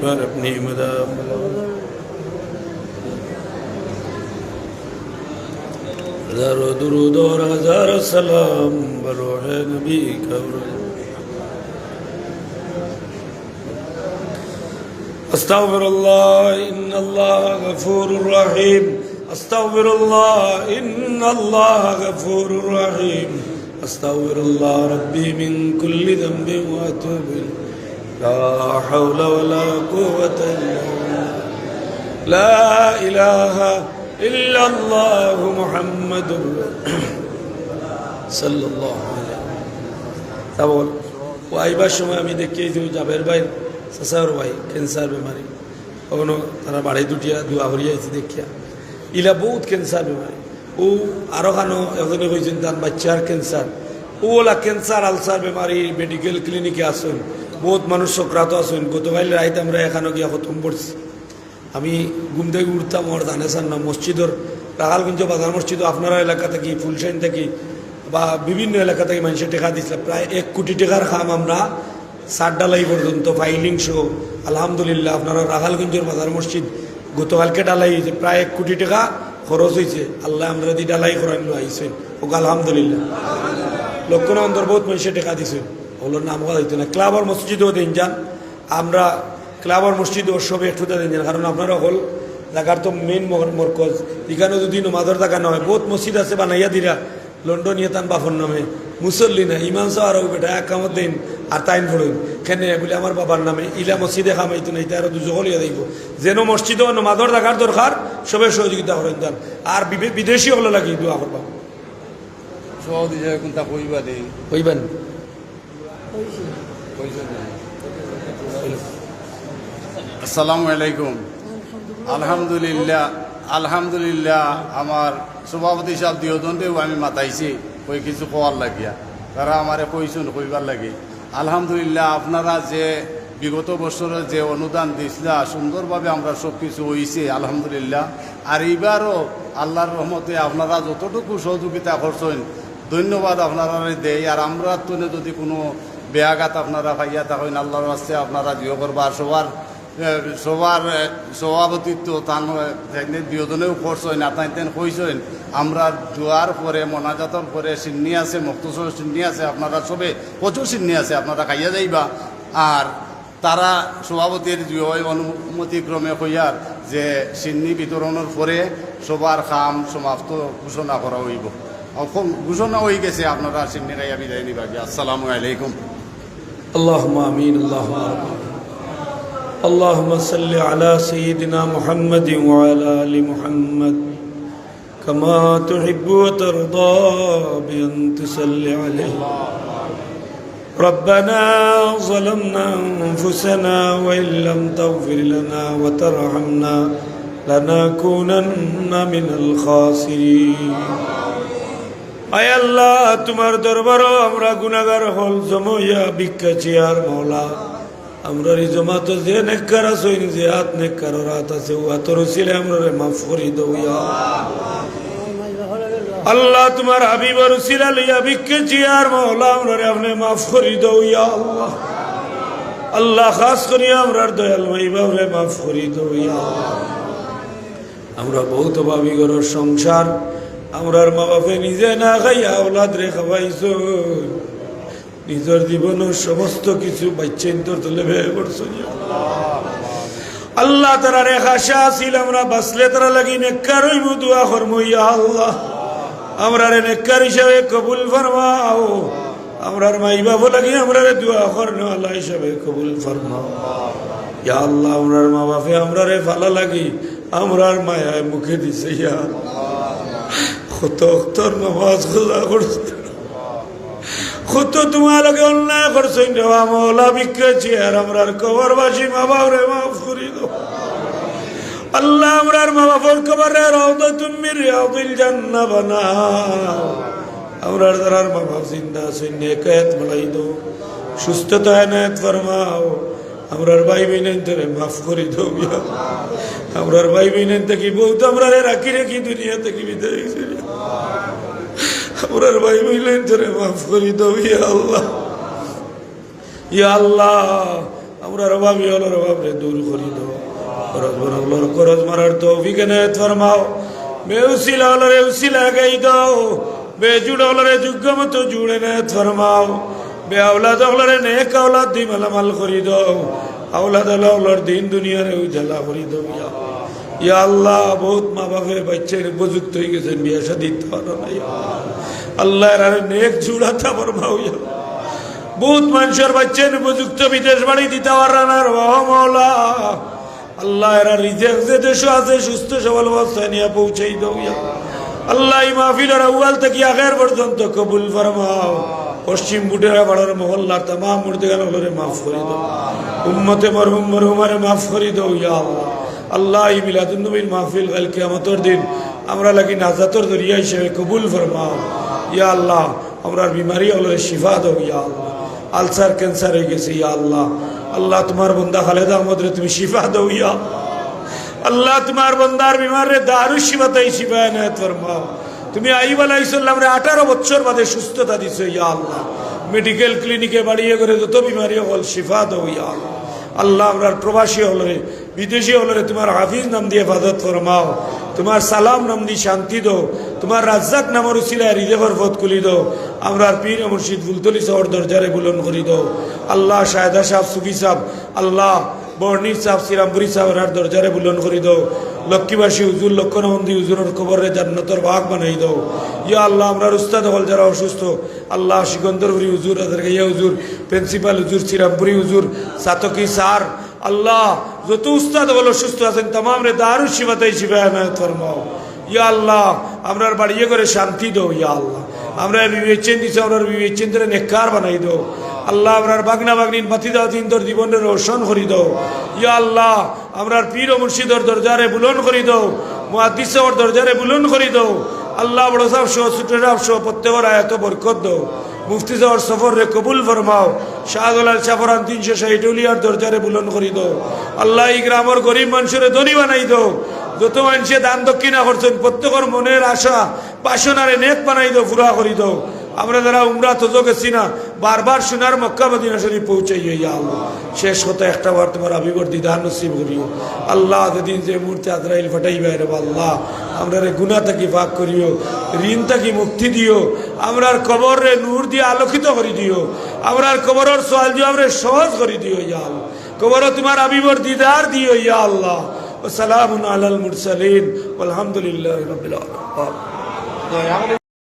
پر اپنی مدد ہزاروں درود اور ہزاروں سلام بروح نبی کا استغفر اللہ ان اللہ غفور رحیم استغفر اللہ ان اللہ غفور رحیم استغفر اللہ ربی من کل ذنب واتوب الیہ لا حول ولا قوة الا باللہ لا الہ الا اللہ محمد صلی اللہ علیہ وسلم ও আইবার সময় আমি দেখিয়েছি জাবের ভাই চাচার ভাই ক্যান্সার বেমারি কখনো তারা বাড়ি দুটিয়া দোয়া হরিয়াছি দেখিয়া ইলা বহুত ক্যান্সার বেমারি ও আরো খানো এজনে কইছেন তার বাচ্চার ক্যান্সার ওলা ক্যান্সার আলসার বেমারি মেডিকেল ক্লিনিকে আসুন বহুত মানুষ সক্রান্ত আসুন গতকাল রাইতে আমরা এখানে গিয়া খতম পড়ছি আমি ঘুম থেকে উঠতাম ওর জানেসান না মসজিদর রাগালগঞ্জ বাজার মসজিদ আপনারা এলাকা থেকে ফুলশাইন থেকে বা বিভিন্ন এলাকা থেকে মানুষের টেকা দিচ্ছিল প্রায় 1 কোটি টাকার খাম আমরা 7 ডালাই পর্যন্ত ফাইলিং সহ আলহামদুলিল্লাহ আপনারা রাগালগঞ্জের বাজার মসজিদ গতকালকে ডালাই হয়েছে প্রায় 1 কোটি টাকা খরচ হয়েছে আল্লাহ আমরা দি ডালাই করাইলো আইসেন ওকে আলহামদুলিল্লাহ লক্ষণ অন্তর বহুত মানুষের টেকা দিছেন ওগুলোর নাম কথা হইতো না ক্লাবর মসজিদও দিন যান আমরা ক্লাবর মসজিদও সবে একটু দিন যান কারণ আপনারা হল ঢাকার তো মেইন মরকজ এখানে যদি নমাজের টাকা নয় বহুত মসজিদ আছে বানাইয়া দিরা লন্ডন ইয়েতান বাফর নামে মুসল্লি না ইমাম সাহারাও বেটা এক কামত দিন আর তাইন ফড়ইন কেন বলে আমার বাবার নামে ইলা মসজিদে খামাইতো না এটা আরো দুজগলিয়া দেখব যেন মসজিদও নমাজের টাকার দরকার সবে সহযোগিতা করেন যান আর বিদেশি হলো লাগি দোয়া করবা সৌদি যায় কোনটা কইবা দেই কইবেন আসসালামু আলাইকুম আলহামদুলিল্লাহ আলহামদুলিল্লাহ আমার সভাপতি সাহেব দিওদন্তেও আমি মাতাইছি কই কিছু কোয়ার লাগিয়া তারা আমারে কইছুন কইবার লাগি আলহামদুলিল্লাহ আপনারা যে বিগত বছরে যে অনুদান দিছিলা সুন্দরভাবে আমরা সব কিছু হইছে আলহামদুলিল্লাহ আর এইবারও আল্লাহর রহমতে আপনারা যতটুকু সহযোগিতা করছেন ধন্যবাদ আপনারা দেই আর আমরা তো যদি কোনো বেয়াঘাত আপনারা পাইয়া থাকেন আল্লাহর রাস্তায় আপনারা দিও করবার সবার সভাপতিত্ব তান বিয়োজনেও করছেন না তাই কইছেন আমরা জোয়ার পরে মনাজাতর পরে সিন্নি আছে মুক্তসর সিন্নি আছে আপনারা সবে প্রচুর সিন্নি আছে আপনারা খাইয়া যাইবা আর তারা সভাপতির অনুমতিক্রমে কইয়ার যে সিন্নি বিতরণের পরে সবার খাম সমাপ্ত ঘোষণা করা হইব ঘোষণা হয়ে গেছে আপনারা সিন্নি খাইয়া বিদায় নিবা আসসালামু আলাইকুম اللهم آمين اللهم آمين اللهم صل على سيدنا محمد وعلى آل محمد كما تحب وترضى بأن تصلي عليه ربنا ظلمنا أنفسنا وإن لم تغفر لنا وترحمنا لنكونن من الخاسرين আয় আল্লাহ তোমার দরবারও আমরা গুনাহগার হল জমইয়া ভিক্ষা চিয়ার মওলা আমরা এই জমাত যে নেককার আছেন যে হাত নেককার রাত আছে ও হাতর উসিলে আমরা মাফ করে দাও ইয়া আল্লাহ তোমার হাবিবের উসিলা লইয়া ভিক্ষা চিয়ার মওলা আমরা আপনি মাফ করে দাও ইয়া আল্লাহ আল্লাহ খাস করে আমরা দয়াল ভাবে মাফ করে দাও ইয়া আল্লাহ আমরা বহুত ভাবি ঘরের সংসার আমরার মা বাপে নিজে না খাইয়া ওলাদ রে খাওয়াইছ নিজের জীবনের সমস্ত কিছু বাচ্চান্তর তুলে ভেবে পড়ছো আল্লাহ তারা রেখা আসিল আমরা বাঁচলে তারা লাগি নেককার হইব দোয়া করবো ইয়া আল্লাহ আমরা রে নেককার হিসাবে কবুল ফরমাও আমরার মাই বাবু লাগি আমরা রে দোয়া করনো আল্লাহ হিসাবে কবুল ফরমাও ইয়া আল্লাহ আমরার মা বাপে আমরা রে ভালো লাগি আমরার মায়ায় মুখে দিছে ইয়া কত অক্তর নামাজ খোলা করছে কত তোমালোকে অন্যায় করছেন রেওয়া মৌলা বিক্রেছি আর আমরার কবরবাসী মা বাবরে মাফ করি দো আল্লাহ আমরার মা বাবার কবরে রাউদাতুম মিন রিয়াদিল জান্নাহ বানাও আমরার যারার মা বাপ জিন্দা আছেন নেকায়াত বাড়াই দো সুস্থতা এনায়েত ফরমাও আমরার ভাই বোনের ধরে মাফ করে দো আমরার ভাই বোনের থেকে বহুত আমরা রাখি রাখি দুনিয়া থেকে বিদায় গেছি আমরার ভাই বোনের ধরে মাফ করে দো ইয়া আল্লাহ আমরা অভাবী হলোর অভাবরে দূর করি দাও করজ বরগুলোর করজ মারার তৌফিক এনায়েত ফরমাও বেউসিলা হলরে উসিলা গাই দাও বেজুড় হলরে যোগ্য মতো জুড়ে এনায়েত ফরমাও বে আওলাদ হলরে নেক আওলাদ দি মালামাল করি দাও আওলাদ হলর দিন দুনিয়ার উজালা করি দাও ইয়া আল্লাহ বহুত মা বাপে বাচ্চার উপযুক্ত হয়ে গেছেন বিয়া শাদী আল্লাহ এর নেক জুড়াতা ফরমাও ইয়া বহুত মানুষের বাচ্চার উপযুক্ত বিদেশ বাড়ি দিতে পারার মৌলা আল্লাহ এরা রিজেক যে দেশ আছে সুস্থ সবল অবস্থায় নিয়ে পৌঁছাই দাও আল্লাহ এই মাহফিলের আউয়াল থেকে আখের পর্যন্ত কবুল ফরমাও পশ্চিম বুটেরা পাড়ার মহল্লার তামাম মুর্দেগান হলরে মাফ করে দাও উম্মতে মরহুম মরহুমারে মাফ করে দাও ইয়া আল্লাহ আল্লাহ এই মিলাদুন নবীর মাহফিল কাল কিয়ামতের দিন আমরা লাগি নাজাতের দরিয়া হিসেবে কবুল ফরমাও ইয়া আল্লাহ আমরার বিমারি হলরে শিফা দাও ইয়া আল্লাহ আলসার ক্যান্সার হয়ে গেছে ইয়া আল্লাহ আল্লাহ তোমার বন্দা খালেদা আহমদরে তুমি শিফা দাও ইয়া আল্লাহ তোমার বন্দার বিমারে দারু শিফাতাই শিফা এনায়েত ফরমাও তুমি আইব আলাইহিসসালামরে 18 বছর বাদে সুস্থতা দিছো ইয়া আল্লাহ মেডিকেল ক্লিনিকে বাড়িয়ে করে যত বিমারি হল শিফা দাও ইয়া আল্লাহ আল্লাহ আমরার প্রবাসী হলরে বিদেশি হলরে তোমার হাফিজ নাম দিয়ে হেফাজত ফরমাও তোমার সালাম নাম দিয়ে শান্তি দো তোমার রাজ্জাক নামের উসিলায় রিজেকর পথ খুলি দো আমরার পীর মুর্শিদ বুলতলি সাহর দরজারে বুলন করি দো আল্লাহ শাহেদা সাহেব সুফি সাহেব আল্লাহ বর্ণির সাহেব শ্রীরামপুরি সাহেবের দরজারে বুলন করি দো লক্ষ্মীবাসী হুজুর লক্ষণবন্দী হুজুরের কবরে জান্নাতের ভাগ বানাই দাও ইয়া আল্লাহ আমরার উস্তাদ হল যারা অসুস্থ আল্লাহ সিকন্দরপুরি হুজুর আদরগাইয়া হুজুর প্রিন্সিপাল হুজুর শ্রীরামপুরি হুজুর সাতকি স্যার আল্লাহ যত উস্তাদ হল অসুস্থ আছেন তামাম রে দারু শিফাতাই শিফা এনায়েত ফরমাও ইয়া আল্লাহ আমরার বাড়িয়ে করে শান্তি দাও ইয়া আল্লাহ আমরা বিবেচন দিছে আমরার বিবেচনরে নেককার বানাই দাও আল্লাহ আমরার বাগনা বাগনিন বাতি দাও দিনদর জীবনের রোশন করি দাও ইয়া আল্লাহ আমরার পীর ও মুর্শিদর দরজারে বুলন করি দাও মুহাদ্দিসর দরজারে বুলন করি দাও আল্লাহ বড় সাহেব সহ ছোট সাহেব সহ প্রত্যেকের আয়াত বরকত দাও মুফতি সাহের সফর রে কবুল ফরমাও শাহদুলাল সাফরান 360 উলিয়ার দরজারে বুলন করি দাও আল্লাহ এই গ্রামের গরিব মানুষের ধনী বানাই দাও যত মানুষে দান দক্ষিণা করছেন প্রত্যেকের মনের আশা বাসনারে নেক বানাই দাও পুরা করি দাও আমরা যারা উমরা তো গেছি না বারবার সোনার মক্কা মদিনা শরীফ পৌঁছাই ইয়া আল্লাহ শেষ কথা একটা বার তোমার আবিবর দিদার নসিব করিও আল্লাহ যেদিন যে মুহূর্তে আজরাইল ফাটাইবে রে আল্লাহ আমরা রে গুনাহ থেকে পাক করিও ঋণ থেকে মুক্তি দিও আমরার কবর রে নূর দিয়ে আলোকিত করে দিও আমরার কবরের সওয়াল দিও আমরা সহজ করে দিও ইয়া আল্লাহ কবর তোমার আবিবর দিদার দিও ইয়া আল্লাহ ওয়া সালামুন আলাল মুরসালিন ওয়ালহামদুলিল্লাহি রাব্বিল আলামিন